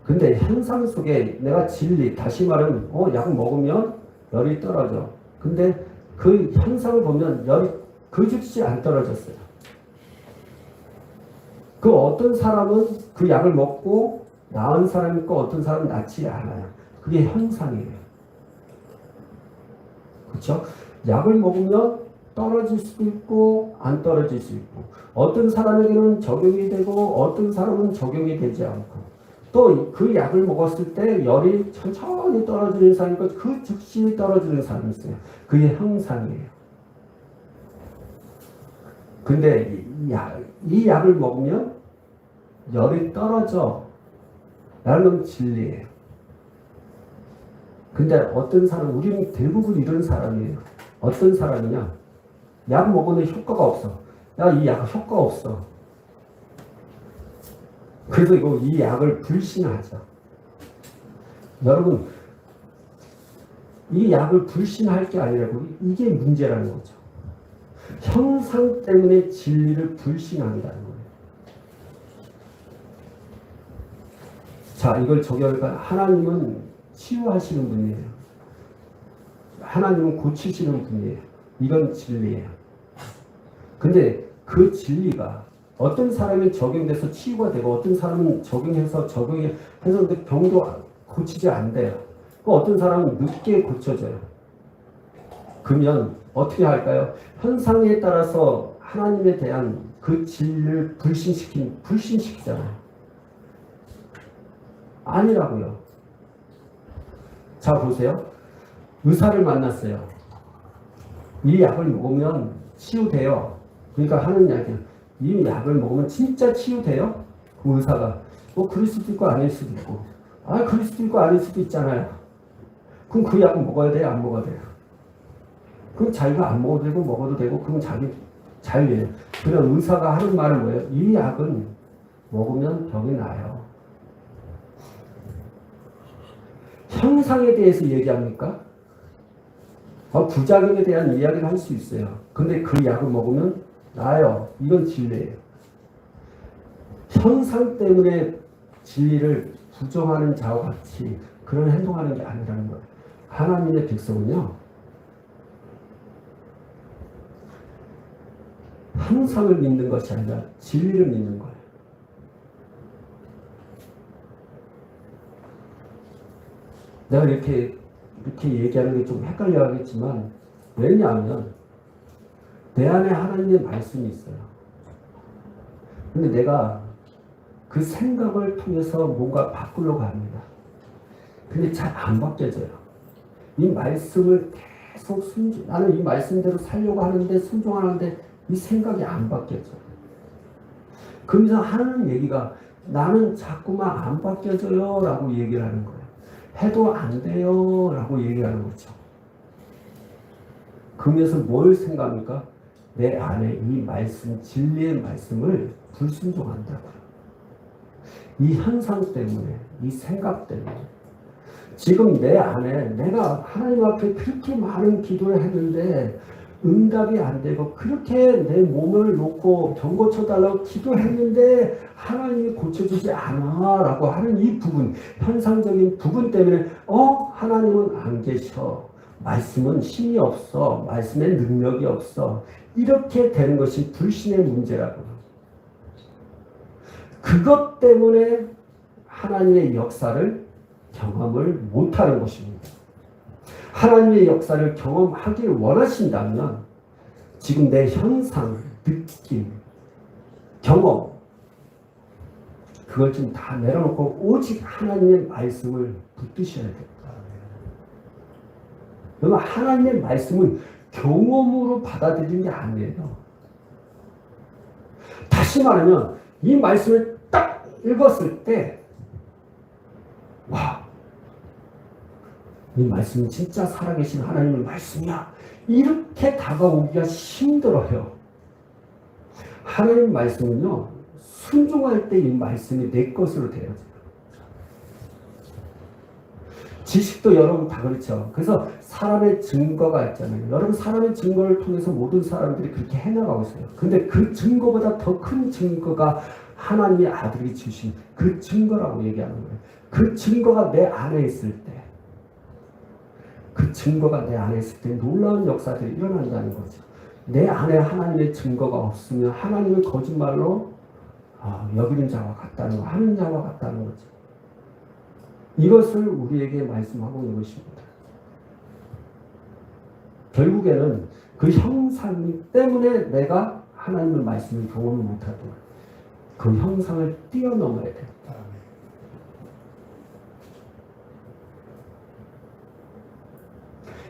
근데 현상 속에 내가 진리, 다시 말하면 약 먹으면 열이 떨어져. 근데 그 현상을 보면 열이 그 즉시 안 떨어졌어요. 그 어떤 사람은 그 약을 먹고 나은 사람이 있고 어떤 사람은 낫지 않아요. 그게 현상이에요. 그렇죠? 약을 먹으면 떨어질 수도 있고 안 떨어질 수 있고 어떤 사람에게는 적용이 되고 어떤 사람은 적용이 되지 않고 또 그 약을 먹었을 때 열이 천천히 떨어지는 사람이 있고 그 즉시 떨어지는 사람이 있어요. 그게 형상이에요. 근데 이 약을 먹으면 열이 떨어져 라는 진리예요. 근데 어떤 사람, 우리는 대부분 이런 사람이에요. 어떤 사람이냐? 약 먹으면 효과가 없어. 이 약 효과 없어. 그래서 이 약을 불신하죠. 여러분, 이 약을 불신할 게 아니라고. 이게 문제라는 거죠. 형상 때문에 진리를 불신한다는 거예요. 자, 이걸 적용할까요? 하나님은 치유하시는 분이에요. 하나님은 고치시는 분이에요. 이건 진리예요. 근데 그 진리가 어떤 사람이 적용돼서 치유가 되고 어떤 사람은 적용해서 근데 병도 고치지 않대요. 어떤 사람은 늦게 고쳐져요. 그러면 어떻게 할까요? 현상에 따라서 하나님에 대한 그 진리를 불신시키잖아요. 아니라고요. 자, 보세요. 의사를 만났어요. 이 약을 먹으면 치유돼요. 그러니까 하는 약이에요. 이 약을 먹으면 진짜 치유돼요? 그 의사가 그럴 수도 있고 아닐 수도 있고. 그럴 수도 있고 아닐 수도 있잖아요. 그럼 그 약은 먹어야 돼요? 안 먹어야 돼요? 그럼 자기가 안 먹어도 되고 먹어도 되고 그럼 자기 자유예요. 그냥 의사가 하는 말은 뭐예요? 이 약은 먹으면 병이 나요. 형상에 대해서 얘기합니까? 부작용에 대한 이야기를 할 수 있어요. 근데 그 약을 먹으면 나아요. 이건 진리예요. 형상 때문에 진리를 부정하는 자와 같이 그런 행동하는 게 아니라는 거예요. 하나님의 백성은요, 형상을 믿는 것이 아니라 진리를 믿는 거예요. 내가 이렇게 얘기하는 게 좀 헷갈려 하겠지만, 왜냐하면 내 안에 하나님의 말씀이 있어요. 근데 내가 그 생각을 통해서 뭔가 바꾸려고 합니다. 근데 잘 안 바뀌어져요. 이 말씀을 계속 나는 이 말씀대로 살려고 하는데 순종하는데 이 생각이 안 바뀌어져요. 그러면서 하는 얘기가 나는 자꾸만 안 바뀌어져요 라고 얘기를 하는 거예요. 해도 안 돼요 라고 얘기하는 거죠. 그러면서 뭘 생각합니까? 내 안에 이 말씀, 진리의 말씀을 불순종한다고요. 이 현상 때문에, 이 생각 때문에. 지금 내 안에 내가 하나님 앞에 그렇게 많은 기도를 했는데 응답이 안 되고 그렇게 내 몸을 놓고 병 고쳐달라고 기도했는데 하나님이 고쳐주지 않아 라고 하는 이 부분, 현상적인 부분 때문에 하나님은 안 계셔. 말씀은 힘이 없어. 말씀에 능력이 없어. 이렇게 되는 것이 불신의 문제라고. 그것 때문에 하나님의 역사를 경험을 못하는 것입니다. 하나님의 역사를 경험하길 원하신다면 지금 내 현상, 느낌, 경험 그걸 좀 다 내려놓고 오직 하나님의 말씀을 붙드셔야 됩니다. 여러분, 하나님의 말씀은 경험으로 받아들이는 게 아니에요. 다시 말하면 이 말씀을 딱 읽었을 때 와, 이 말씀은 진짜 살아계신 하나님의 말씀이야. 이렇게 다가오기가 힘들어요. 하나님 말씀은요, 순종할 때 이 말씀이 내 것으로 돼요. 지식도 여러분 다 그렇죠. 그래서 사람의 증거가 있잖아요. 여러분 사람의 증거를 통해서 모든 사람들이 그렇게 해나가고 있어요. 근데 그 증거보다 더 큰 증거가 하나님의 아들이 주신 그 증거라고 얘기하는 거예요. 그 증거가 내 안에 있을 때, 그 증거가 내 안에 있을 때 놀라운 역사들이 일어난다는 거죠. 내 안에 하나님의 증거가 없으면 하나님을 거짓말로 여기는 자와 같다는 거, 하는 자와 같다는 거죠. 이것을 우리에게 말씀하고 있는 것입니다. 결국에는 그 형상 때문에 내가 하나님의 말씀을 경험을 못하도록 그 형상을 뛰어넘어야 됩니다.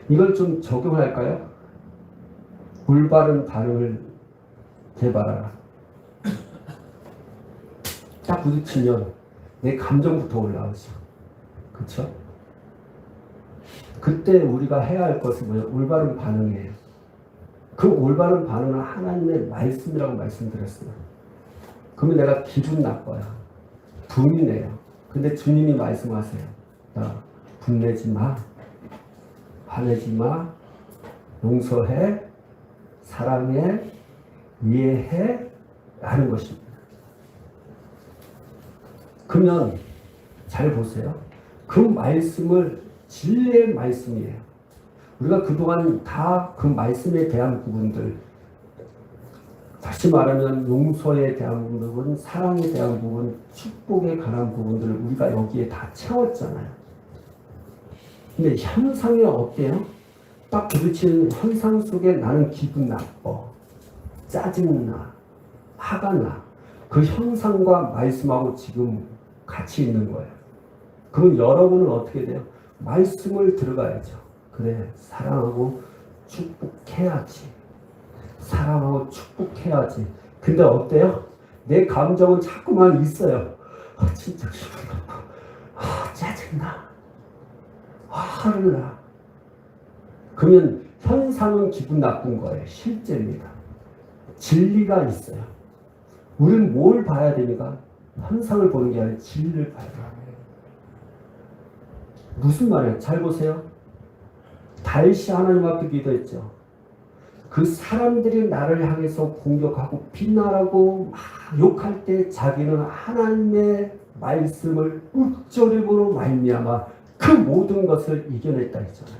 이걸 좀 적용할까요? 올바른 반응을 개발하라. 딱 부딪히면 내 감정부터 올라오죠. 그렇죠? 그때 우리가 해야 할 것은 뭐예요? 올바른 반응이에요. 그 올바른 반응은 하나님의 말씀이라고 말씀드렸어요. 그러면 내가 기분 나빠요. 분이 내요. 근데 주님이 말씀하세요. 야, 분내지 마. 화내지 마, 용서해, 사랑해, 이해해 하는 것입니다. 그러면 잘 보세요. 그 말씀을 진리의 말씀이에요. 우리가 그동안 다 그 말씀에 대한 부분들, 다시 말하면 용서에 대한 부분, 사랑에 대한 부분, 축복에 관한 부분들을 우리가 여기에 다 채웠잖아요. 근데 현상이 어때요? 딱 부딪히는 현상 속에 나는 기분 나빠, 짜증나, 화가 나. 그 현상과 말씀하고 지금 같이 있는 거예요. 그럼 여러분은 어떻게 돼요? 말씀을 들어가야죠. 그래, 사랑하고 축복해야지. 사랑하고 축복해야지. 근데 어때요? 내 감정은 자꾸만 있어요. 진짜 기분 나빠. 짜증나. 화를 나. 그러면 현상은 기분 나쁜 거예요. 실제입니다. 진리가 있어요. 우리는 뭘 봐야 됩니까? 현상을 보는 게 아니라 진리를 봐야 돼요. 무슨 말이에요? 잘 보세요. 다윗이 하나님 앞에 기도했죠. 그 사람들이 나를 향해서 공격하고 비난하고 막 욕할 때 자기는 하나님의 말씀을 읊조림으로 말미암아 그 모든 것을 이겨냈다 했잖아요.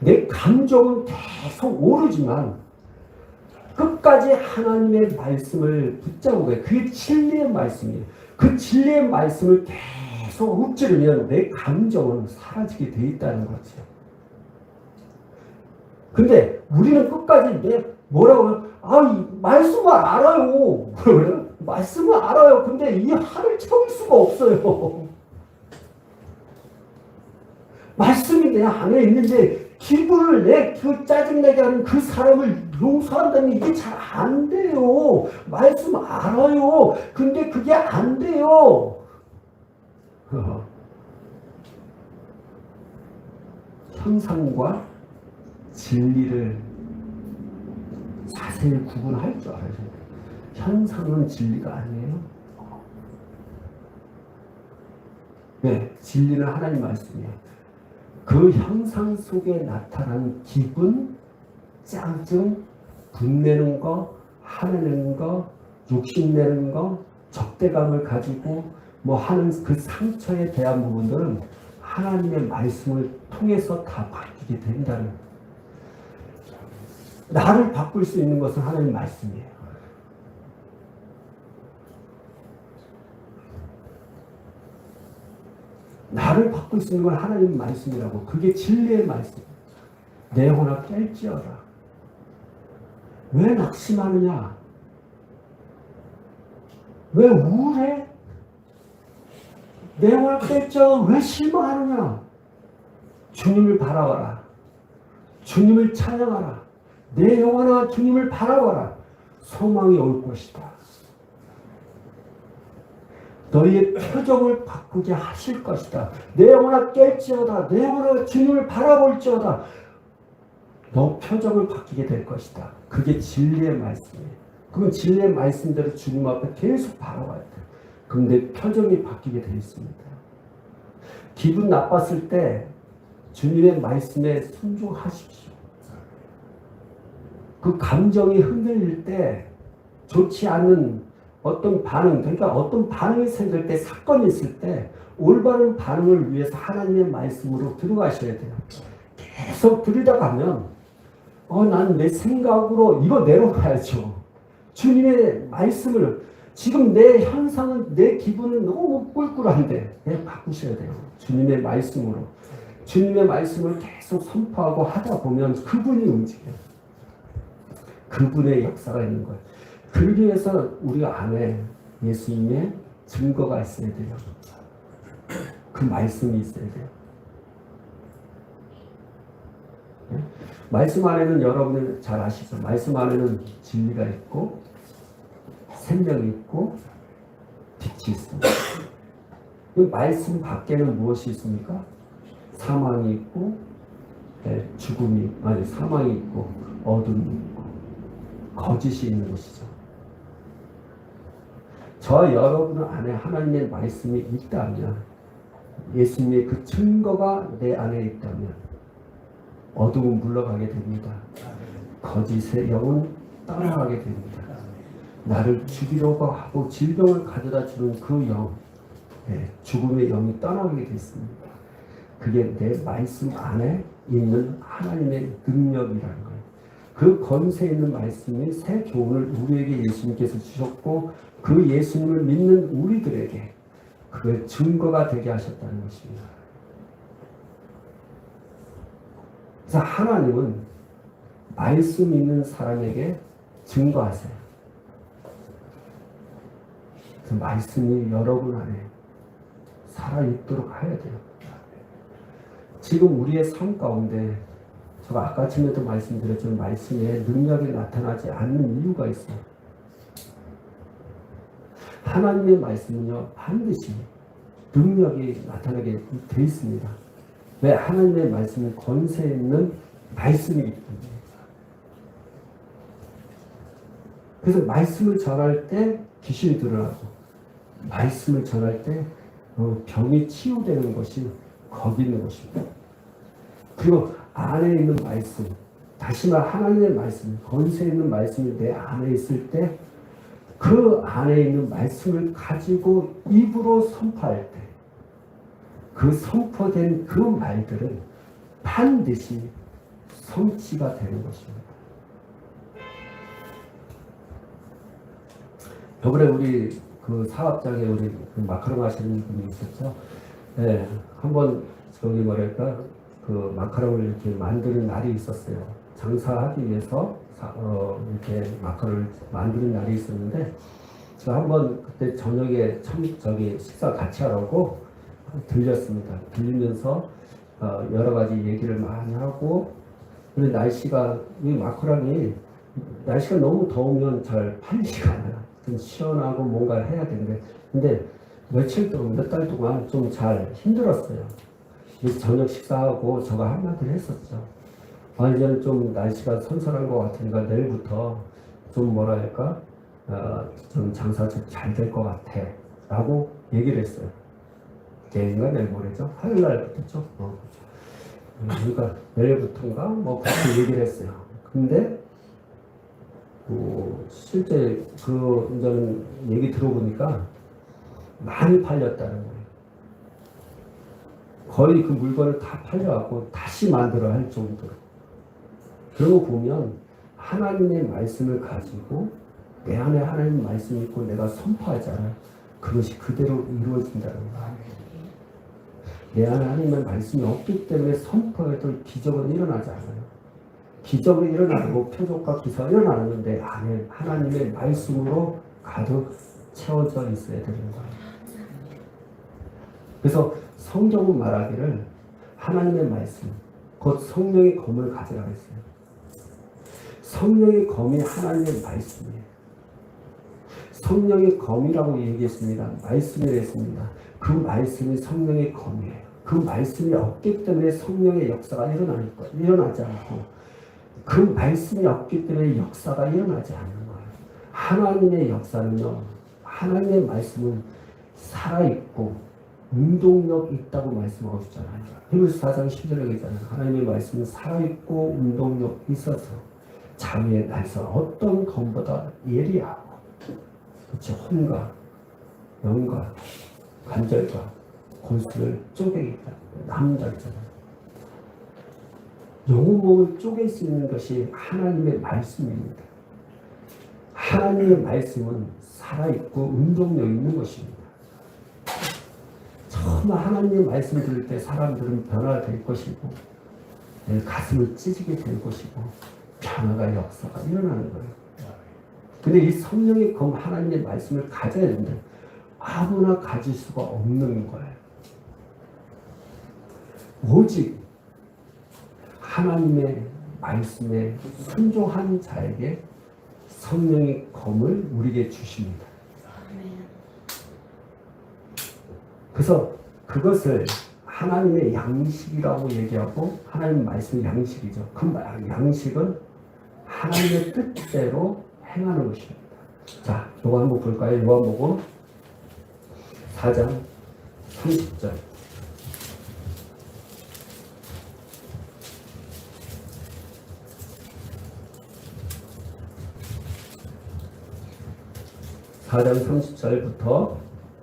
내 감정은 계속 오르지만 끝까지 하나님의 말씀을 붙잡고 가요. 그게 진리의 말씀이에요. 그 진리의 말씀을 계속 읊조리면 내 감정은 사라지게 돼 있다는 거죠. 근데 우리는 끝까지 뭐라고 해요? 이 말씀을 알아요. 그래요? 말씀을 알아요. 근데 이 화를 참을 수가 없어요. 말씀이 내 안에 있는데 기분을 그 짜증내게 하는 그 사람을 용서한다면 이게 잘 안 돼요. 말씀 알아요. 근데 그게 안 돼요. 현상과 진리를 자세히 구분할 줄 알아야 돼요. 현상은 진리가 아니에요. 네, 진리는 하나님 말씀이에요. 그 현상 속에 나타난 기분, 짜증, 분내는 거, 화내는 거, 욕심내는 거, 적대감을 가지고 하는 그 상처에 대한 부분들은 하나님의 말씀을 통해서 다 바뀌게 된다는. 나를 바꿀 수 있는 것은 하나님 말씀이에요. 나를 바꿀 수 있는 건 하나님 말씀이라고. 그게 진리의 말씀. 내 혼합 깰지어다. 왜 낙심하느냐? 왜 우울해? 내 혼합 깰지어다. 왜 실망하느냐? 주님을 바라봐라. 주님을 찬양하라. 내 영혼아 주님을 바라봐라. 소망이 올 것이다. 너희의 표정을 바꾸게 하실 것이다. 내 영혼아 깰지어다. 내 영혼아 주님을 바라볼지어다. 너 표정을 바뀌게 될 것이다. 그게 진리의 말씀이에요. 그럼 진리의 말씀대로 주님 앞에 계속 바라봐야 돼. 그럼 내 표정이 바뀌게 되어 있습니다. 기분 나빴을 때 주님의 말씀에 순종하십시오. 그 감정이 흔들릴 때 좋지 않은 어떤 반응, 그러니까 어떤 반응이 생길 때, 사건이 있을 때 올바른 반응을 위해서 하나님의 말씀으로 들어가셔야 돼요. 계속 들여다가면 난 내 생각으로 이거 내려가야죠. 주님의 말씀을, 지금 내 현상은, 내 기분은 너무 꿀꿀한데 바꾸셔야 돼요. 주님의 말씀으로. 주님의 말씀을 계속 선포하고 하다 보면 그분이 움직여요. 그분의 역사가 있는 거예요. 그러기 위해서 우리가 안에 예수님의 증거가 있어야 돼요. 그 말씀이 있어야 돼요. 네? 말씀 안에는 여러분이 잘 아시죠? 말씀 안에는 진리가 있고 생명이 있고 빛이 있습니다. 그 말씀 밖에는 무엇이 있습니까? 사망이 있고 죽음이, 아니 사망이 있고 어둠이 있고 거짓이 있는 것이죠. 저와 여러분 안에 하나님의 말씀이 있다면, 예수님의 그 증거가 내 안에 있다면 어둠은 물러가게 됩니다. 거짓의 영은 떠나가게 됩니다. 나를 죽이려고 하고 질병을 가져다 주는 그 영, 죽음의 영이 떠나게 됐습니다. 그게 내 말씀 안에 있는 하나님의 능력이라는 거예요. 그 권세 있는 말씀이 새 교훈을 우리에게 예수님께서 주셨고 그 예수님을 믿는 우리들에게 그의 증거가 되게 하셨다는 것입니다. 그래서 하나님은 말씀 있는 사람에게 증거하세요. 그 말씀이 여러분 안에 살아있도록 해야 돼요. 지금 우리의 삶 가운데 제가 아까 아침에도 말씀드렸지만 말씀에 능력이 나타나지 않는 이유가 있어요. 하나님의 말씀은요 반드시 능력이 나타나게 돼 있습니다. 왜? 하나님의 말씀은 권세 있는 말씀이기 때문에. 그래서 말씀을 전할 때 귀신이 드러나고 말씀을 전할 때 병이 치유되는 것이 거기 있는 것입니다. 그리고 안에 있는 말씀, 다시 말 하나님의 말씀, 권세 있는 말씀이 내 안에 있을 때 그 안에 있는 말씀을 가지고 입으로 선포할 때 그 선포된 그 말들은 반드시 성취가 되는 것입니다. 이번에 우리 그 사업장에 우리 그 마카롱 하시는 분이 있었죠. 네, 한번 저기 뭐랄까 그 마카롱을 이렇게 만드는 날이 있었어요. 장사하기 위해서 이렇게 마카롱을 만드는 날이 있었는데 제가 한번 그때 저녁에 저기 식사 같이 하라고 들렸습니다. 들리면서 여러 가지 얘기를 많이 하고 근데 날씨가 이 마카롱이 날씨가 너무 더우면 잘 팔리지가 않아요. 좀 시원하고 뭔가 해야 되는데 근데 며칠 동안 몇 달 동안 좀 잘 힘들었어요. 그래서 저녁 식사하고 저거 한마디를 했었죠. 완전 좀 날씨가 선선한 것 같으니까 내일부터 좀 뭐랄까 좀 장사 좀 잘 될 것 같아 라고 얘기를 했어요. 내일인가 내일 모레죠? 화요일 날부터죠. 그러니까 내일부터인가 뭐 그렇게 얘기를 했어요. 근데 실제 그 이제는 얘기 들어보니까 많이 팔렸다는 거예요. 거의 그 물건을 다 팔려갖고 다시 만들어 할 정도로. 그러고 보면 하나님의 말씀을 가지고 내 안에 하나님의 말씀이 있고 내가 선포하잖아요. 그것이 그대로 이루어진다는 거예요. 내 안에 하나님의 말씀이 없기 때문에 선포해도 기적은 일어나지 않아요. 기적이 일어나고 표적과 기사가 일어나는데 내 안에 하나님의 말씀으로 가득 채워져 있어야 되는 거예요. 그래서 성경은 말하기를 하나님의 말씀, 곧 성령의 검을 가져라 했어요. 성령의 검이 하나님의 말씀이에요. 성령의 검이라고 얘기했습니다. 말씀을 했습니다. 그 말씀이 성령의 검이에요. 그 말씀이 없기 때문에 성령의 역사가 일어나지 않고 그 말씀이 없기 때문에 역사가 일어나지 않는 거예요. 하나님의 역사는요. 하나님의 말씀은 살아있고 운동력 있다고 말씀하고 있잖아요. 히브리서 4장 10절에 있잖아요. 하나님의 말씀은 살아있고 운동력 있어서 자위의 날선 어떤 검보다 예리하고 그치 혼과 영과 관절과 골수를 쪼개겠다. 남는다 했잖아요. 영혼 몸을 쪼갤 수 있는 것이 하나님의 말씀입니다. 하나님의 말씀은 살아있고 운동력 있는 것입니다. 처음 하나님의 말씀 들을 때 사람들은 변화가 될 것이고 가슴을 찢게 될 것이고 변화가 역사가 일어나는 거예요. 근데 이 성령의 검 하나님의 말씀을 가져야 되는데 아무나 가질 수가 없는 거예요. 오직 하나님의 말씀에 순종한 자에게 성령의 검을 우리에게 주십니다. 그래서 그것을 하나님의 양식이라고 얘기하고 하나님 말씀의 양식이죠. 그 양식은 하나님의 뜻대로 행하는 것입니다. 자, 이거 한번 볼까요? 요한복음 4장 30절. 4장 30절부터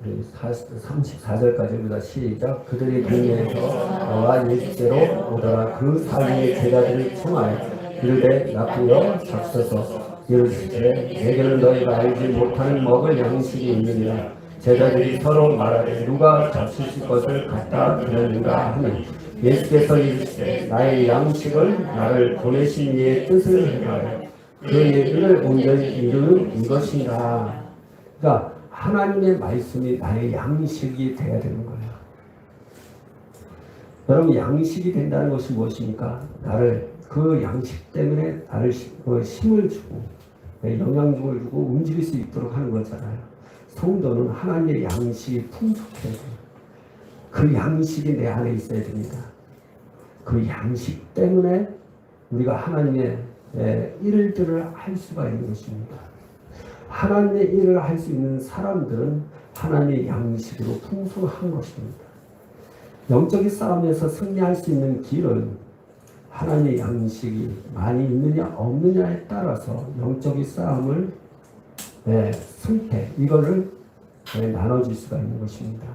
34절까지 우리가 시작. 그들이 동네에서 나와 예수께로 오더라. 그 사이에 제자들이 청하여 이르되 나쁘여 잡서서 이르시되 내게는 너희가 알지 못하는 먹을 양식이 있느니라. 제자들이 서로 말하되 누가 잡수실 것을 갖다 드렸는가 하니 예수께서 이르시되 나의 양식을 나를 보내신 이의 뜻을 행하여 그 얘기를 온전히 이루는 이것이라. 그러니까 하나님의 말씀이 나의 양식이 돼야 되는 거예요. 여러분, 양식이 된다는 것이 무엇입니까? 나를 그 양식 때문에 나를 힘을 주고 영양분을 주고 움직일 수 있도록 하는 거잖아요. 성도는 하나님의 양식이 풍족해야 돼요. 그 양식이 내 안에 있어야 됩니다. 그 양식 때문에 우리가 하나님의 일들을 할 수가 있는 것입니다. 하나님의 일을 할 수 있는 사람들은 하나님의 양식으로 풍성한 것입니다. 영적인 싸움에서 승리할 수 있는 길은 하나님의 양식이 많이 있느냐 없느냐에 따라서 영적인 싸움을 승패 이거를 나눠줄 수가 있는 것입니다.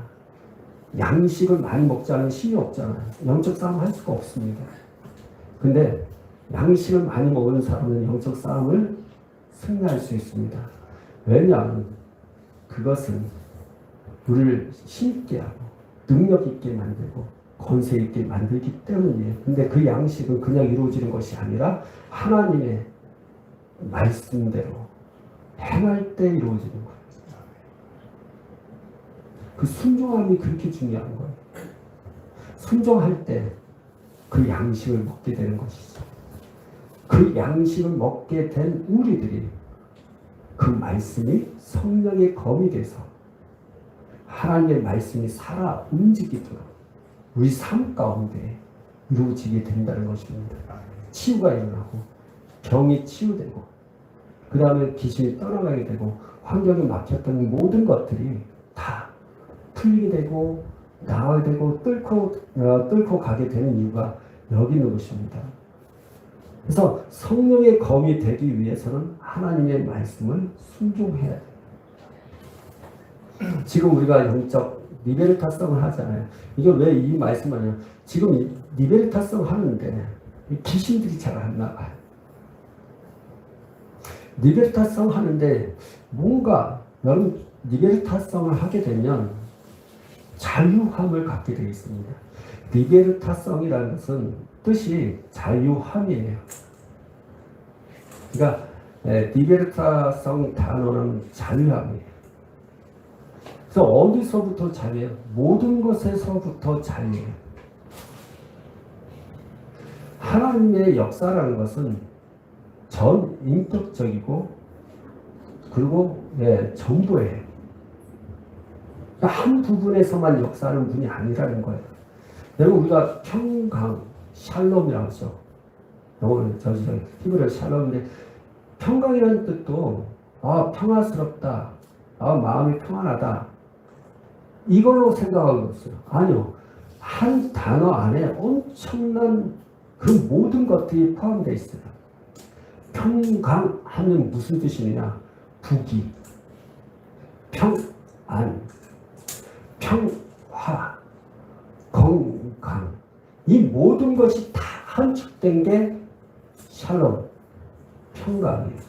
양식을 많이 먹지 않으면 힘이 없잖아요. 영적 싸움 할 수가 없습니다. 근데 양식을 많이 먹는 사람은 영적 싸움을 승리할 수 있습니다. 왜냐하면 그것은 우리를 힘있게 하고 능력 있게 만들고 권세 있게 만들기 때문이에요. 근데 그 양식은 그냥 이루어지는 것이 아니라 하나님의 말씀대로 행할 때 이루어지는 거예요. 그 순종함이 그렇게 중요한 거예요. 순종할 때 그 양식을 먹게 되는 것이죠. 그 양식을 먹게 된 우리들이 그 말씀이 성령의 검이 돼서 하나님의 말씀이 살아 움직이도록 우리 삶 가운데 이루어지게 된다는 것입니다. 치유가 일어나고 병이 치유되고 그 다음에 귀신이 떠나가게 되고 환경에 막혔던 모든 것들이 다 풀리게 되고 나아야 되고 뚫고 가게 되는 이유가 여기 있는 것입니다. 그래서 성령의 검이 되기 위해서는 하나님의 말씀을 순종해야 돼요. 지금 우리가 영적 리베르타성을 하잖아요. 이게 왜 이 말씀을 하냐면 지금 리베르타성 하는데 귀신들이 잘 안 나가요. 리베르타성 하는데 뭔가 여러분 리베르타성을 하게 되면 자유함을 갖게 되어 있습니다. 리베르타성이라는 것은 뜻이 자유함이에요. 그러니까 리베르타성 단어는 자유함이에요. 그래서 어디서부터 자유해요? 모든 것에서부터 자유해요. 하나님의 역사라는 것은 전 인격적이고 그리고 전부예요. 한 부분에서만 역사하는 분이 아니라는 거예요. 여러분 우리가 평강, 샬롬이라고 하죠. 영어는 히브리어 샬롬인데 평강이라는 뜻도 평화스럽다, 마음이 평안하다 이걸로 생각하고 있어요. 아니요. 한 단어 안에 엄청난 그 모든 것들이 포함되어 있어요. 평강 하면 무슨 뜻이냐? 부귀, 평안, 평화, 건강 이 모든 것이 다 함축된 게 샬롬, 평강이에요.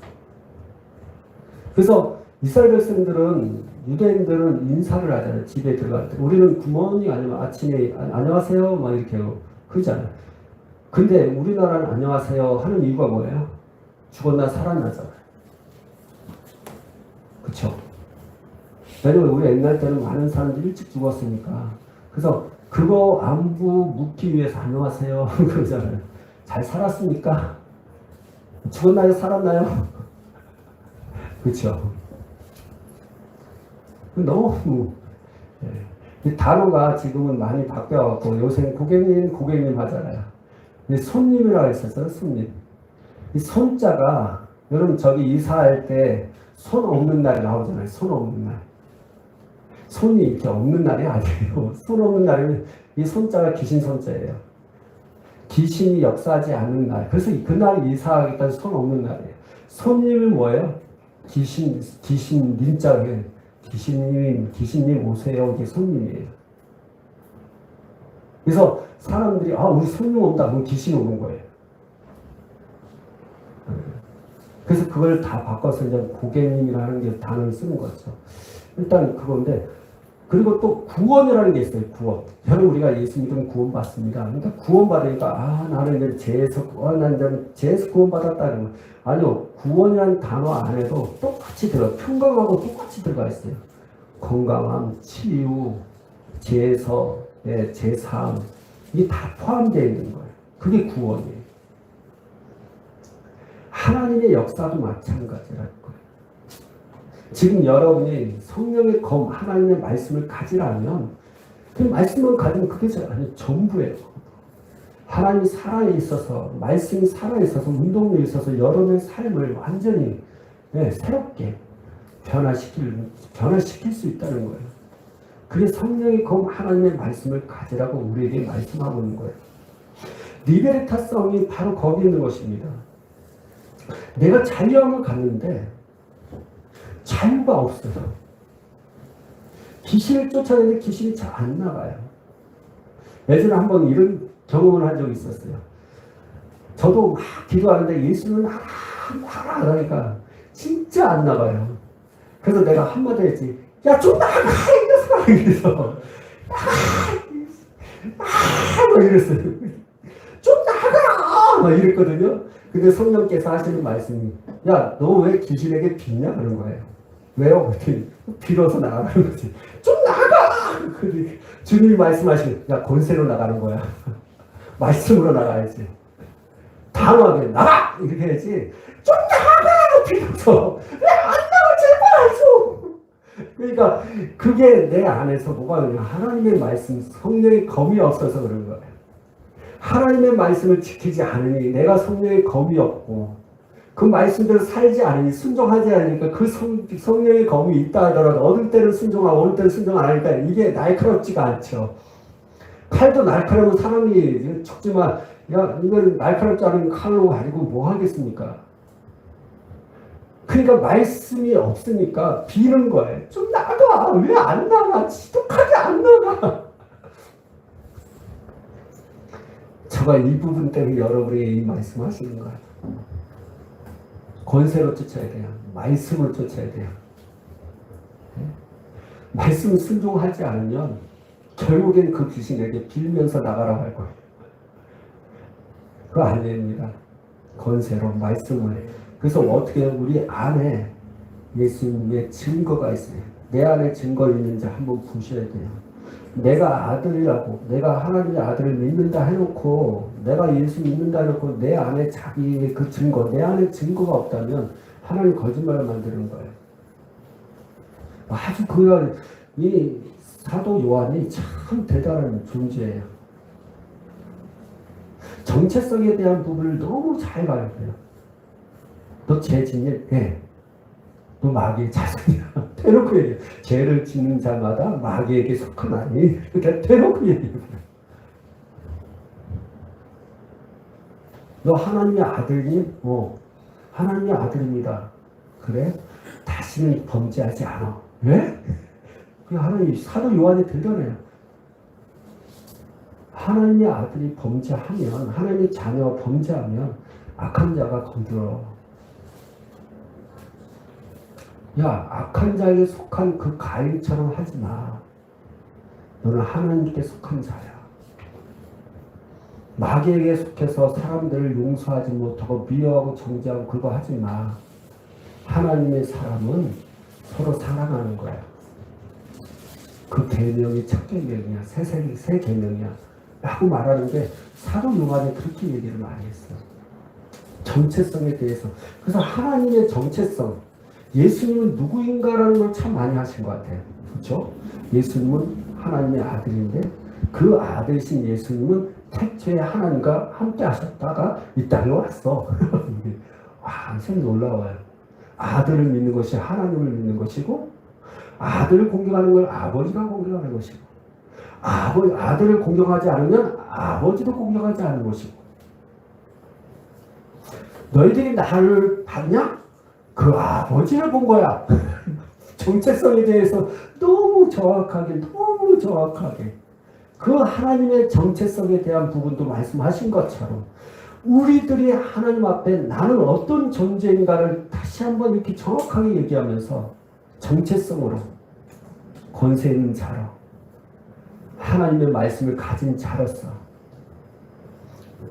그래서 이스라엘 백성들은 유대인들은 인사를 하잖아요. 집에 들어갈 때 우리는 굿모닝 아니면 아침에 안녕하세요 막 이렇게 그러잖아요. 근데 우리나라는 안녕하세요 하는 이유가 뭐예요? 죽었나 살았나잖아요. 그쵸? 왜냐면 우리 옛날 때는 많은 사람들이 일찍 죽었으니까. 그래서 그거 안부 묻기 위해서 안녕하세요 그러잖아요. 잘 살았습니까? 죽었나요? 살았나요? 그렇죠. 너무 단어가 지금은 많이 바뀌어갖고 요새 고객님 하잖아요. 손님이라고 했었어요. 손님. 이 손자가 여러분 저기 이사할 때 손 없는 날이 나오잖아요. 손 없는 날. 손이 이렇게 없는 날이 아니에요. 손 없는 날이면 이 손자가 귀신 손자예요. 귀신이 역사하지 않는 날. 그래서 그날 이사하겠다는 손 없는 날이에요. 손님은 뭐예요? 귀신 님자에 귀신님 오세요. 이게 손님이에요. 그래서 사람들이 우리 손님 온다. 그럼 귀신이 오는 거예요. 그래서 그걸 다 바꿔서 이제 고객님이라는 게 단어를 쓰는 거죠. 일단 그건데, 그리고 또 구원이라는 게 있어요. 구원. 저는 우리가 예수 믿으면 구원 받습니다. 그러니까 구원 받으니까 나는 이제 죄에서 구원 받았다는 거. 아니요, 구원이라는 단어 안에도 똑같이 평강하고 똑같이 들어가 있어요. 건강함, 치유, 죄에서 제사함, 이게 다 포함되어 있는 거예요. 그게 구원이에요. 하나님의 역사도 마찬가지라는 거예요. 지금 여러분이 성령의 하나님의 말씀을 가지라면, 그 말씀만 가지면 그게 전부예요. 하나님이 살아있어서, 말씀이 살아있어서, 운동력이 있어서 여러분의 삶을 완전히 새롭게 변화시킬 수 있다는 거예요. 그게 성령의 하나님의 말씀을 가지라고 우리에게 말씀하고 있는 거예요. 리베르타성이 바로 거기 있는 것입니다. 내가 자유함을 갖는데 자유가 없어요. 귀신을 쫓아내는데 귀신이 잘 안 나가요. 예전에 한번 이런 경험을 한 적이 있었어요. 저도 막 기도하는데 예수는 하라 하니까 진짜 안 나가요. 그래서 내가 한마디 했지. 야, 좀 나가! 이 녀석아! 이래서. 막 이랬어요. 좀 나가! 막 이랬거든요. 근데 성령께서 하시는 말씀이, 야, 너 왜 귀신에게 빚냐? 그런 거예요. 왜요? 그랬더니 빌어서 나가는 거지. 좀 나가! 주님이 말씀하시는, 야, 권세로 나가는 거야. 말씀으로 나가야지. 단호하게 나가! 이렇게 해야지. 좀 나가! 빌어서. 왜 안 나가? 제발 좀! 그러니까 그게 내 안에서 뭐가 그냥 하나님의 말씀, 성령의 검이 없어서 그런 거예요. 하나님의 말씀을 지키지 않으니 내가 성령의 검이 없고 그 말씀대로 살지 않으니 순종하지 않으니까 그 성령의 검이 있다 하더라도 어느 때는 순종하고 어느 때는 순종 안 하니까 이게 날카롭지가 않죠. 칼도 날카로운 사람이 척지만 야 이건 날카롭지 않은 칼로 가지고 뭐 하겠습니까? 그러니까 말씀이 없으니까 비는 거예요. 좀 나가! 왜 안 나가? 지독하게 안 나가! 제가 이 부분 때문에 여러분에게 이 말씀 하시는 거예요. 권세로 쫓아야 돼요. 말씀을 쫓아야 돼요. 말씀 순종하지 않으면 결국엔 그 귀신에게 빌면서 나가라고 할 거예요. 그거 안 됩니다. 권세로 말씀을. 그래서 어떻게 우리 안에 예수님의 증거가 있어요. 내 안에 증거 있는지 한번 보셔야 돼요. 내가 아들이라고, 내가 하나님의 아들을 믿는다 해놓고, 내가 예수 믿는다 해놓고, 내 안에 자기의 그 증거, 내 안에 증거가 없다면 하나님 거짓말을 만드는 거예요. 아주 이 사도 요한이 참 대단한 존재예요. 정체성에 대한 부분을 너무 잘 봐야 돼요. 너 죄 짓니? 네. 너 마귀의 자손이야. 대놓고 얘기해. 죄를 짓는 자마다 마귀에게 속하나니. 그러니까 대놓고 얘기해. 너 하나님의 아들니? 하나님의 아들입니다. 그래? 다시는 범죄하지 않아. 왜? 그 하나님, 사도 요한이 대단해요. 하나님의 아들이 범죄하면, 하나님의 자녀가 범죄하면 악한 자가 건드려. 야, 악한 자에게 속한 그 가인처럼 하지 마. 너는 하나님께 속한 자야. 마귀에게 속해서 사람들을 용서하지 못하고 미워하고 정죄하고 그거 하지 마. 하나님의 사람은 서로 사랑하는 거야. 그 계명이 첫 계명이야. 새 계명이야. 라고 말하는 게 사도 요한이 그렇게 얘기를 많이 했어. 정체성에 대해서. 그래서 하나님의 정체성, 예수님은 누구인가라는 걸 참 많이 하신 것 같아요. 그렇죠? 예수님은 하나님의 아들인데 그 아들이신 예수님은 태초에 하나님과 함께 하셨다가 이 땅에 왔어. 와, 참 놀라워요. 아들을 믿는 것이 하나님을 믿는 것이고 아들을 공경하는 걸 아버지가 공경하는 것이고 아들을 공경하지 않으면 아버지도 공경하지 않는 것이고 너희들이 나를 봤냐? 그 아버지를 본 거야. 정체성에 대해서 너무 정확하게 그 하나님의 정체성에 대한 부분도 말씀하신 것처럼 우리들이 하나님 앞에 나는 어떤 존재인가를 다시 한번 이렇게 정확하게 얘기하면서 정체성으로 권세 있는 자로 하나님의 말씀을 가진 자로서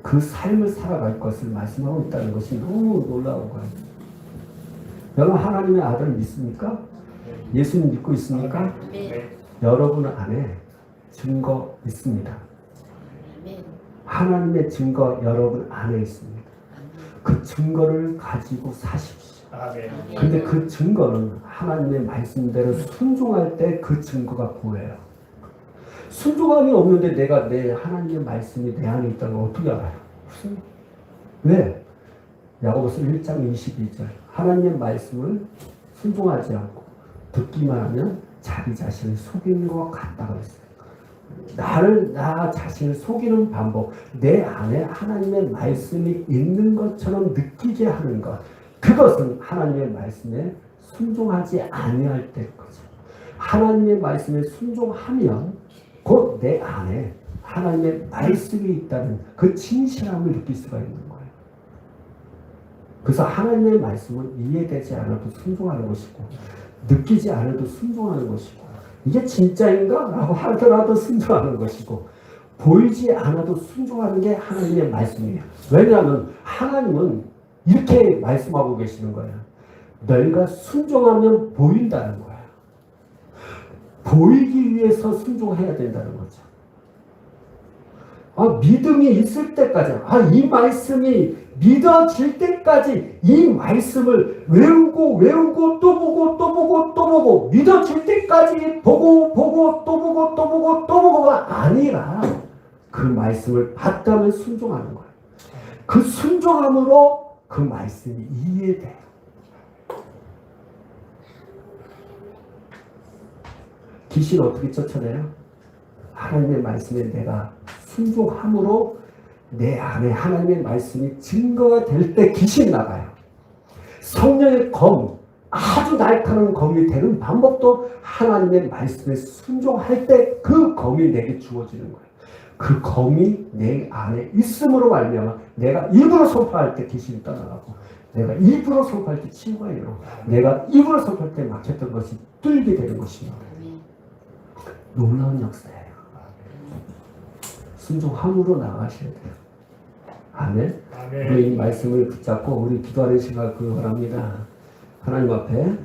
그 삶을 살아갈 것을 말씀하고 있다는 것이 너무 놀라운 거예요. 여러분 하나님의 아들 믿습니까? 예수님 믿고 있습니까? 여러분 안에 증거 있습니다. 하나님의 증거 여러분 안에 있습니다. 그 증거를 가지고 사십시오. 근데 그 증거는 하나님의 말씀대로 순종할 때 그 증거가 보여요. 순종함이 없는데 내가 내 하나님의 말씀이 내 안에 있다는 걸 어떻게 알아요? 왜? 야고보서 1장 22절 하나님의 말씀을 순종하지 않고 듣기만 하면 자기 자신을 속이는 것 같다고 했어요. 나 자신을 속이는 방법, 내 안에 하나님의 말씀이 있는 것처럼 느끼게 하는 것, 그것은 하나님의 말씀에 순종하지 아니할 때인 거죠. 하나님의 말씀에 순종하면 곧 내 안에 하나님의 말씀이 있다는 그 진실함을 느낄 수가 있는 거예요. 그래서 하나님의 말씀은 이해되지 않아도 순종하는 것이고 느끼지 않아도 순종하는 것이고 이게 진짜인가? 라고 하더라도 순종하는 것이고 보이지 않아도 순종하는 게 하나님의 말씀이에요. 왜냐하면 하나님은 이렇게 말씀하고 계시는 거예요. 너희가 순종하면 보인다는 거예요. 보이기 위해서 순종해야 된다는 거죠. 믿음이 있을 때까지, 이 말씀이 믿어질 때까지 이 말씀을 외우고 또 보고 믿어질 때까지 보고 또 보고가 아니라 그 말씀을 받다면 순종하는 거예요. 그 순종함으로 그 말씀이 이해돼요. 귀신 어떻게 쫓아내요? 하나님의 말씀에 내가 순종함으로 내 안에 하나님의 말씀이 증거가 될 때 귀신이 나가요. 성령의 검, 아주 날카로운 검이 되는 방법도 하나님의 말씀에 순종할 때 그 검이 내게 주어지는 거예요. 그 검이 내 안에 있음으로 말미암아 내가 입으로 선포할 때 귀신이 떠나가고 내가 입으로 선포할 때 치유가 일어나고 내가 입으로 선포할 때 막혔던 것이 뚫게 되는 것입니다. 놀라운 역사예요. 순종함으로 나가셔야 돼요. 아멘. 우리 이 말씀을 붙잡고 우리 기도하는 시간 그거랍니다. 하나님 앞에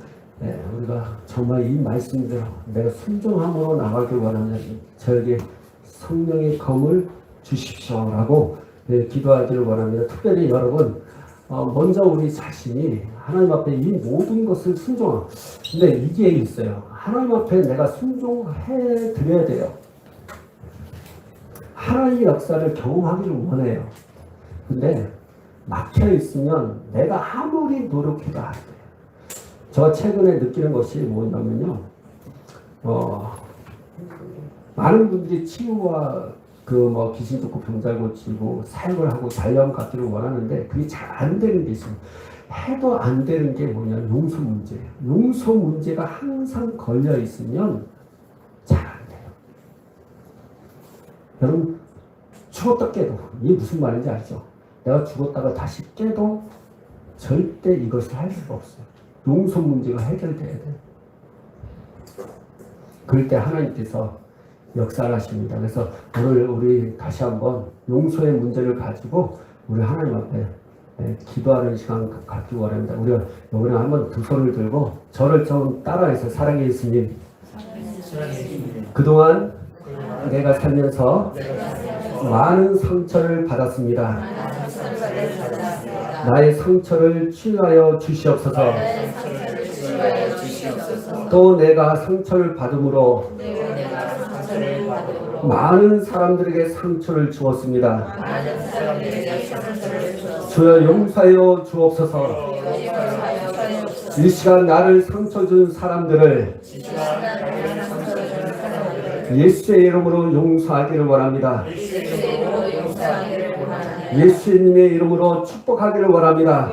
우리가 정말 이 말씀대로 내가 순종함으로 나가길 원하면 저에게 성령의 검을 주십시오라고 기도하기를 원합니다. 특별히 여러분 먼저 우리 자신이 하나님 앞에 이 모든 것을 순종하고 근데 이게 있어요. 하나님 앞에 내가 순종해 드려야 돼요. 하나님의 역사를 경험하기를 원해요. 근데 막혀 있으면 내가 아무리 노력해도 안 돼요. 제가 최근에 느끼는 것이 뭐냐면요. 많은 분들이 치유와 귀신 쫓고 병잘 고치고 사역을 하고 달려움 갖기를 원하는데 그게 잘 안 되는 게 있어요. 해도 안 되는 게 뭐냐? 용서 문제예요. 용서 문제가 항상 걸려 있으면 잘 안 돼요. 여러분 죽었다 깨도 이게 무슨 말인지 알죠? 내가 죽었다가 다시 깨도 절대 이것을 할 수가 없어요. 용서 문제가 해결돼야 돼요. 그럴 때 하나님께서 역사를 하십니다. 그래서 오늘 우리 다시 한번 용서의 문제를 가지고 우리 하나님 앞에 기도하는 시간 갖기 원합니다. 우리가 이번에 한번 두 손을 들고 저를 좀 따라해서 사랑의 예수님 그동안 내가 살면서 많은 상처를 받았습니다. 나의 상처를 치유하여 주시옵소서. 또 내가 상처를 받음으로 많은 사람들에게 상처를 주었습니다. 주여 용서하여 주옵소서. 이 시간 나를 상처 준 사람들을 예수의 이름으로 용서하기를 원합니다. 예수님의 이름으로 축복하기를 원합니다.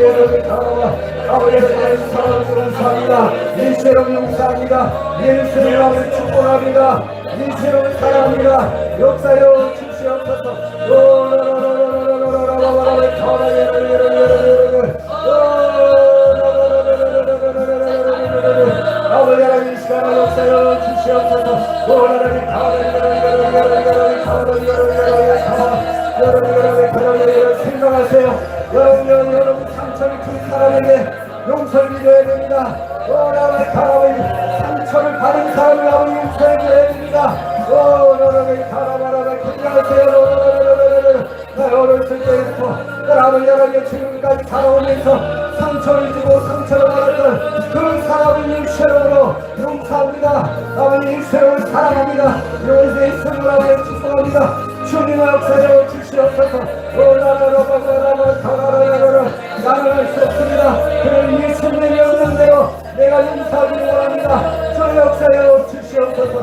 감사합니다. 일체로 용서합니다. 일체로 축복합니다. 일체로 사랑합니다. 역사여 주시옵소서. 아버지 하나님 시간을 역사여 주시옵소서. 생각하세요. 여러분 상처를 준 사람에게 용서를 드려야 됩니다. 상처를 받은 사람을 아버지 용서해 드려야 됩니다. 어렸을 때부터 아버지 하나님 지금까지 살아오면서 상처를 주고 상처를 받았던 그 사람을 일체로 용서합니다. 아버지 일체로 사랑합니다. 이것에 있음을 아버지 축복합니다. 주님의 역사를 주시옵소서. 나는 할 수 없습니다. 그는 예수님의 명령대로 내가 용서하기를 원합니다. 저 역사여 주시옵소서.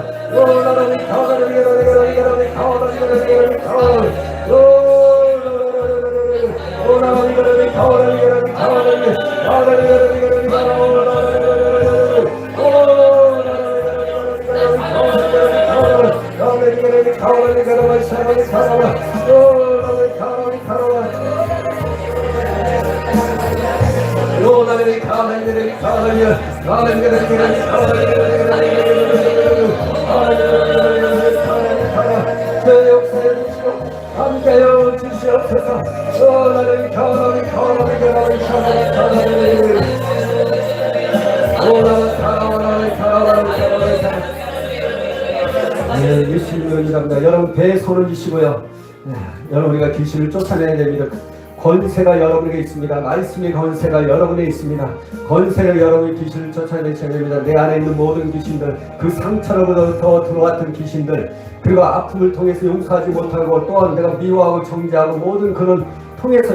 함께여 주시옵소서. 예수님의 은혜랍니다. 여러분 배에 손을 쥐시고요. 여러분 우리가 귀신을 쫓아내야 됩니다. 권세가 여러분에게 있습니다. 말씀의 권세가 여러분에 있습니다. 권세가 여러분의 귀신을 쫓아내셔야 됩니다. 내 안에 있는 모든 귀신들, 그 상처로부터 들어왔던 귀신들, 그리고 아픔을 통해서 용서하지 못하고 또한 내가 미워하고 정죄하고 모든 그런 통해서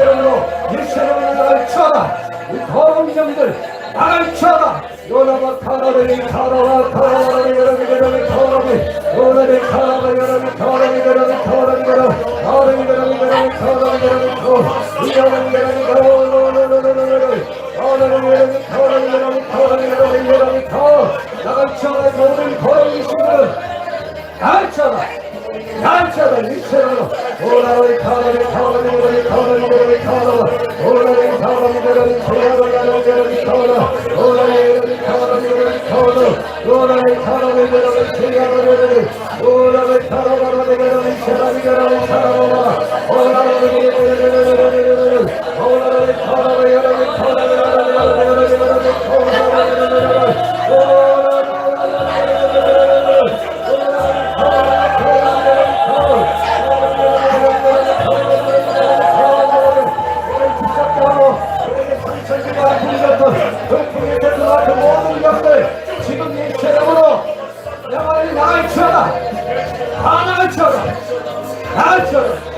일체로 나갈 쳐라. 이 더러운 영들 나갈 쳐라. 요나마 카라베리 카라와 카라바리 여러분이 카라베리 요나베 카라바 여러분이 카라베리 여러분이 카라베리 여러분이 카라베리 여러분이 나갈 쳐라. 모든 더러운 신들은 나갈 쳐라. 나처럼 일체로 오라의 카라의 카라의 카라의 카라 오라의 카라의 카라의 카라 오라의 카라의 카라 오라의 카라의 카라의 오라의 카라의 카라의 카라 지금 이 체력으로 영원히 나갈 쳐라. 다 나갈 쳐라. 나갈 쳐라.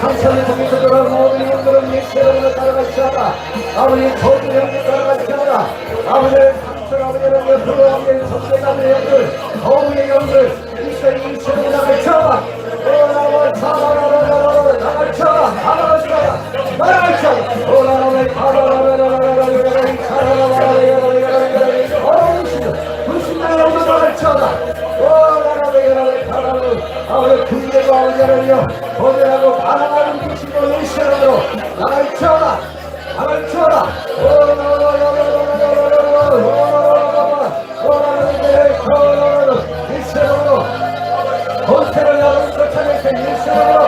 상처를 통해서 돌아온 모든 영들은 예체로로 따라갈지어다. 아버지 거듭 영들 따라갈지어다. 아버지의 상처 아버지의 옆으로 아버지의 적대감의 영들 거울의 영들 이스라엘 예체로로 나갈지어다. 오라와 차라라라라라 나갈지어다. 나갈지어다. 나갈지어다. 오라라라 차라라라라라라라라 차라라라라라라라라 어려우시죠. 불신의 영들 나갈지어다. 아버지 군대도 아버지를요 거절하고 반항하는 불신도 예시로 나를 쳐라. 나를 쳐라. 예시로 권세를 여러분 쫓아내서 예시로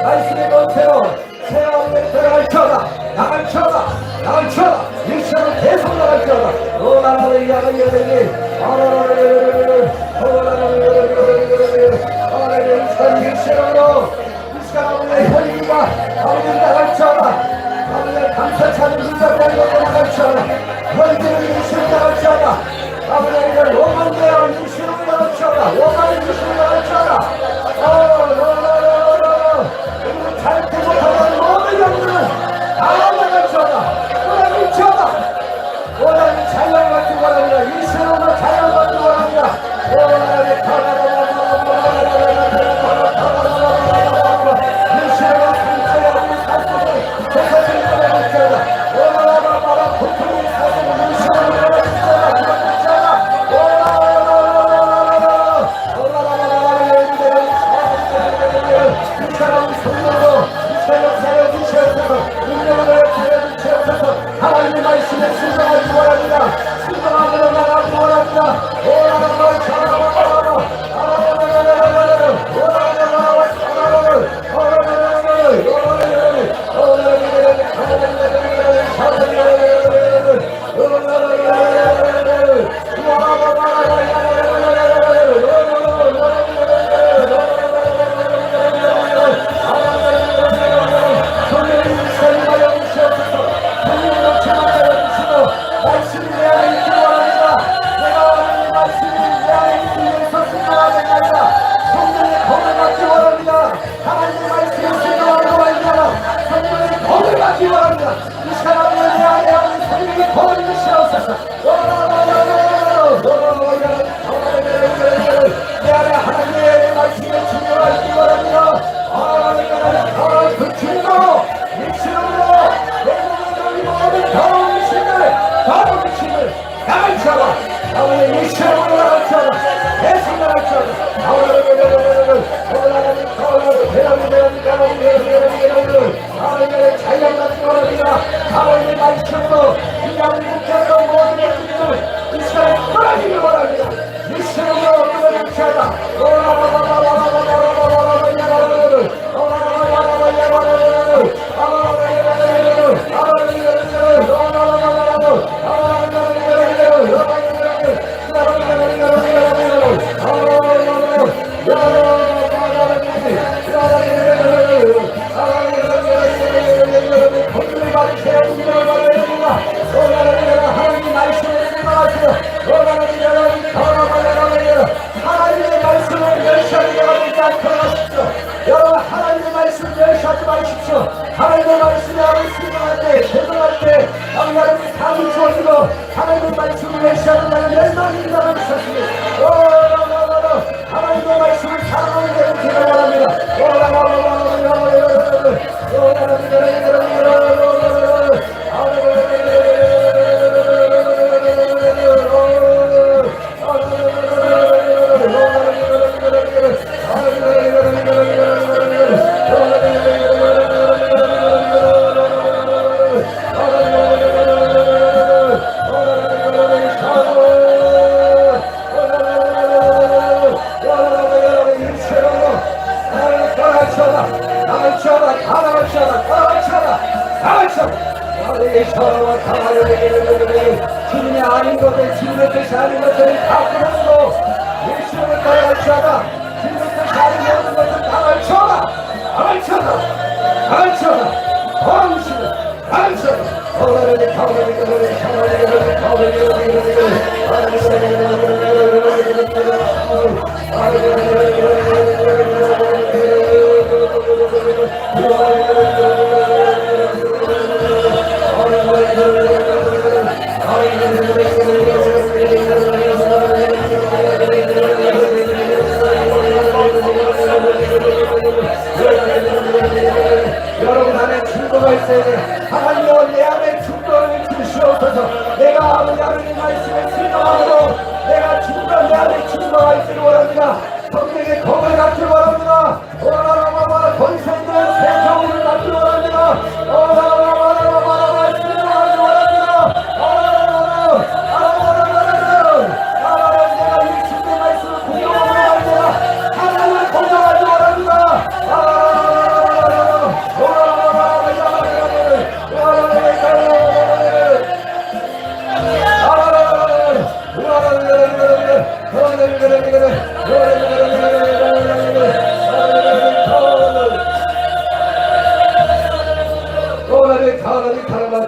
말씀의 권세로 새하늘에 들어갈 쳐라. 나를 쳐라. 나를 쳐라. 예시로 계속 나갈 쳐라. 나를 야가 여러분이 예시로 이 시간 아버지의 임신을 나갈지어다. 아버지 하나님 오만대여 임신을 나갈지어다. 오만의 임신을 나갈지어다. 잘 구속하는 모든 영들은 다 나갈지어다. 나갈지어다. 오늘은 자유를 받기 바랍니다. 임신으로 자유를 받기 바랍니다. 하나님의 말씀에 순종하기 바랍니다. 순종하기로 나가기 바랍니다. 하나님의 말씀으로 이 양국자가 모든 것들을 이 시간에 끌어지길 바랍니다. 이 시간으로 끌어지기 하다. 하나님의 말씀을 멸시하지 않도록 여러분 하나님의 말씀을 멸시하지 마십시오. 하나님의 말씀이 하나님 순종할 때 죄송할 때 하나님의 삶이 주어지고 하나님의 말씀을 멸시하는 자는 멸망인다고 하셨습니다. 하나님의 말씀을 사랑하는 자는 되길 바랍니다. 주님이 아닌 것들, 주님의 뜻이 아닌 것들을 다 끊어주고 예수님을 따라갈지어다. 주님의 뜻이 아닌 모든 것을 다 갈치어라. 다 갈치어라. 다 갈치어라. 도와주시고 다 갈치어라. 여러분 안에 충고가 있어야 돼. 하나님여 내 안에 충고를 주시옵소서. 내가 하나님의 말씀에 순종하므로 내가 충고 내 안에 충고가 있기를 원합니다. 성령의 검을 갖기를 원합니다. 권세들의 세상을 갖기를 원합니다.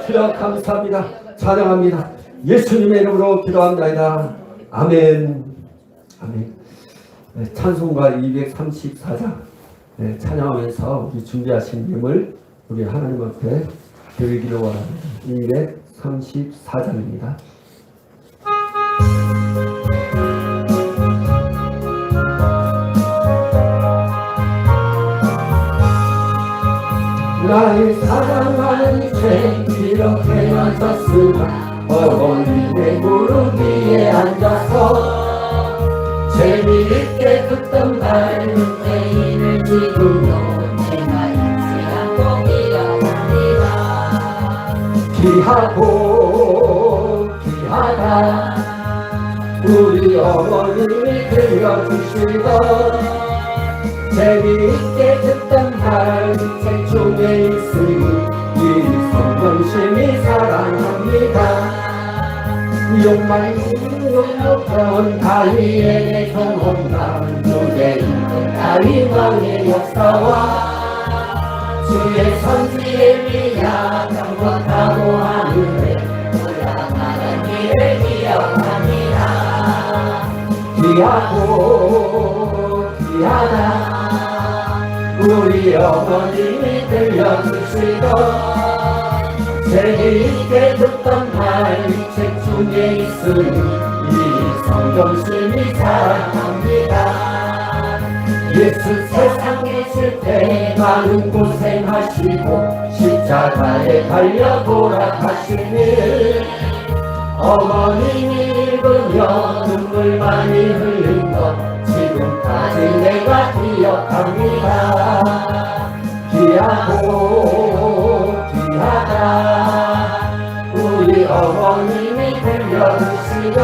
주여 감사합니다. 찬양합니다. 예수님의 이름으로 기도합니다. 아멘. 아멘. 네, 찬송가 234장 찬양하면서 우리 준비하신 예물 우리 하나님 앞에 드리기를 원합니다. 234장입니다. 나의 사랑하는 죄 이렇게 얹었으나 어머니의 무릎 위에 앉아서 재미있게 듣던 말은 내일을 지금도 내가 잊지 않고 기억합니다. 귀하고 귀하다 우리 어머님이 들려주시던 재미있게 듣던 말 책 중에 있으니 이 성경심이 사랑합니다. 욕망 다윗에게 경험한 주의 이름 다윗 왕의 역사와 주의 선지의 미야 경건하고 하늘에 올라가는 길을 기억합니다. 귀하고 귀하다 우리 어머님이 들려주시던 재미있게 듣던 말 책 중에 있으니 이 성경심이 사랑합니다. 예수 세상 계실 때 많은 고생하시고 십자가에 달려 돌아가시니 어머님이 읽으며 눈물 많이 흘린 것 지금까지 내가 기억합니다. 귀하고 귀하다 우리 어머님이 들려주시던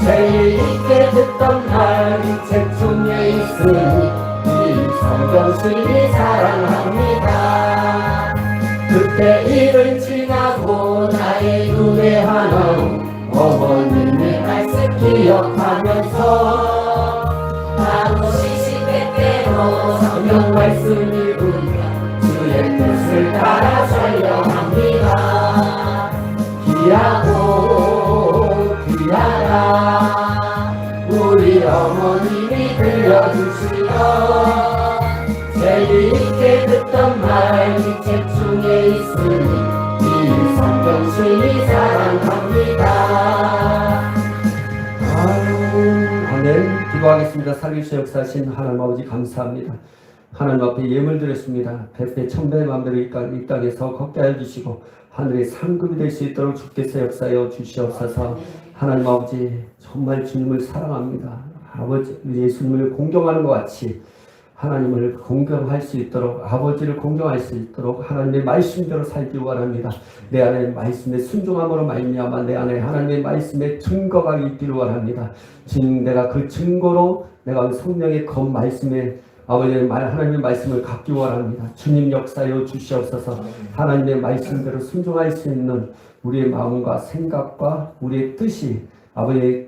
재미있게 듣던 말 이 책 중에 있으니 이 성경심이 사랑합니다. 그때 일은 지나고 나의 눈에 하나로 어머님의 말씀 기억하면서 하루 시시때때로 성경 말씀 읽으며 주의 뜻을 따라 설명합니다. 귀하고 귀하다 우리 어머님이 들려주시던 재미있게 듣던 말 이 책 중에 있으니 이 성경심이 사랑합니다. 아멘. 기도하겠습니다. 살리시오 역사하신 하나님 아버지 감사합니다. 하나님 앞에 예물 드렸습니다. 백배 천배 만배로 이 땅에서 걷게 하여 주시고 하늘의 상급이 될 수 있도록 주께서 역사하여 주시옵소서. 하나님 아버지 정말 주님을 사랑합니다. 아버지 예수님을 공경하는 것 같이 하나님을 공경할 수 있도록 아버지를 공경할 수 있도록 하나님의 말씀대로 살기 원합니다. 내 안에 말씀의 순종함으로 말미암아 내 안에 하나님의 말씀의 증거가 있기를 원합니다. 지금 내가 그 증거로 내가 성령의 그 말씀에 아버지의 하나님의 말씀을 갖기 원합니다. 주님 역사여 주시옵소서. 하나님의 말씀대로 순종할 수 있는 우리의 마음과 생각과 우리의 뜻이 아버지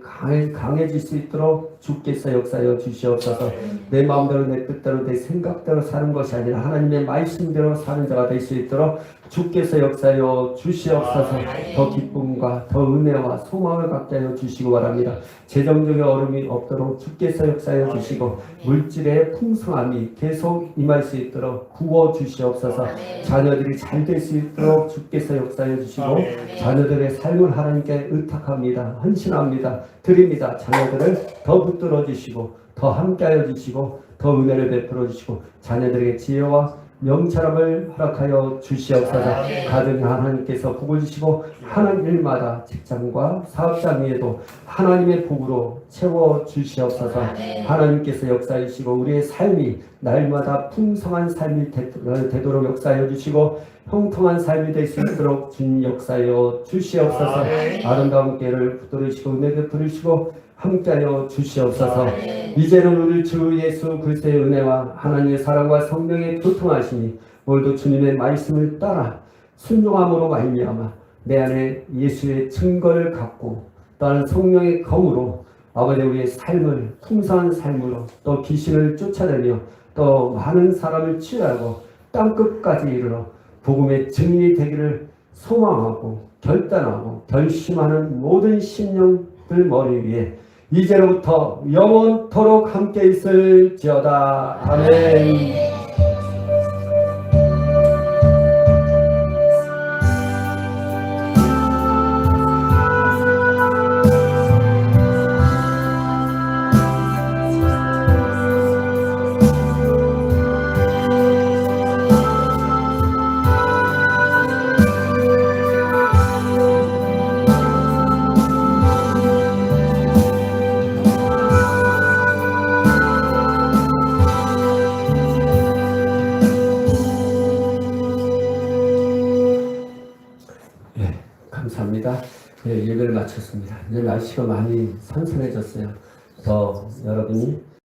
강해질 수 있도록 주께서 역사여 주시옵소서. 내 마음대로 내 뜻대로 내 생각대로 사는 것이 아니라 하나님의 말씀대로 사는 자가 될 수 있도록 주께서 역사여 주시옵소서. 더 기쁨과 더 은혜와 소망을 갖게 하여 주시기 바랍니다. 재정적인 어려움이 없도록 주께서 역사여 주시고 물질의 풍성함이 계속 임할 수 있도록 구워 주시옵소서. 자녀들이 잘 될 수 있도록 주께서 역사여 주시고 자녀들의 삶을 하나님께 의탁합니다. 헌신합니다. 드립니다. 자녀들을 더 붙들어 주시고 더 함께하여 주시고 더 은혜를 베풀어 주시고 자녀들에게 지혜와 명철함을 허락하여 주시옵소서. 가정에 하나님께서 복을 주시고 하는 일마다 직장과 사업장 위에도 하나님의 복으로 채워 주시옵소서. 하나님께서 역사해 주시고 우리의 삶이 날마다 풍성한 삶이 되도록 역사해 주시고 형통한 삶이 될 수 있도록 주님 역사하여 주시옵소서. 아름다운 길을 붙들으시고 은혜 베풀으시고 함께하여 주시옵소서. 이제는 우리 주 예수 그리스도의 은혜와 하나님의 사랑과 성령의 교통하심이 오늘도 주님의 말씀을 따라 순종함으로 말미암아 내 안에 예수의 증거를 갖고 또한 성령의 검으로 아버지 우리의 삶을 풍성한 삶으로 또 귀신을 쫓아내며 또 많은 사람을 치유하고 땅끝까지 이르러 복음의 증인이 되기를 소망하고 결단하고 결심하는 모든 심령들 머리 위에 이제로부터 영원토록 함께 있을지어다. 아멘. 감사합니다. 네, 예배를 마쳤습니다. 이제 날씨가 많이 선선해졌어요. 더 여러분이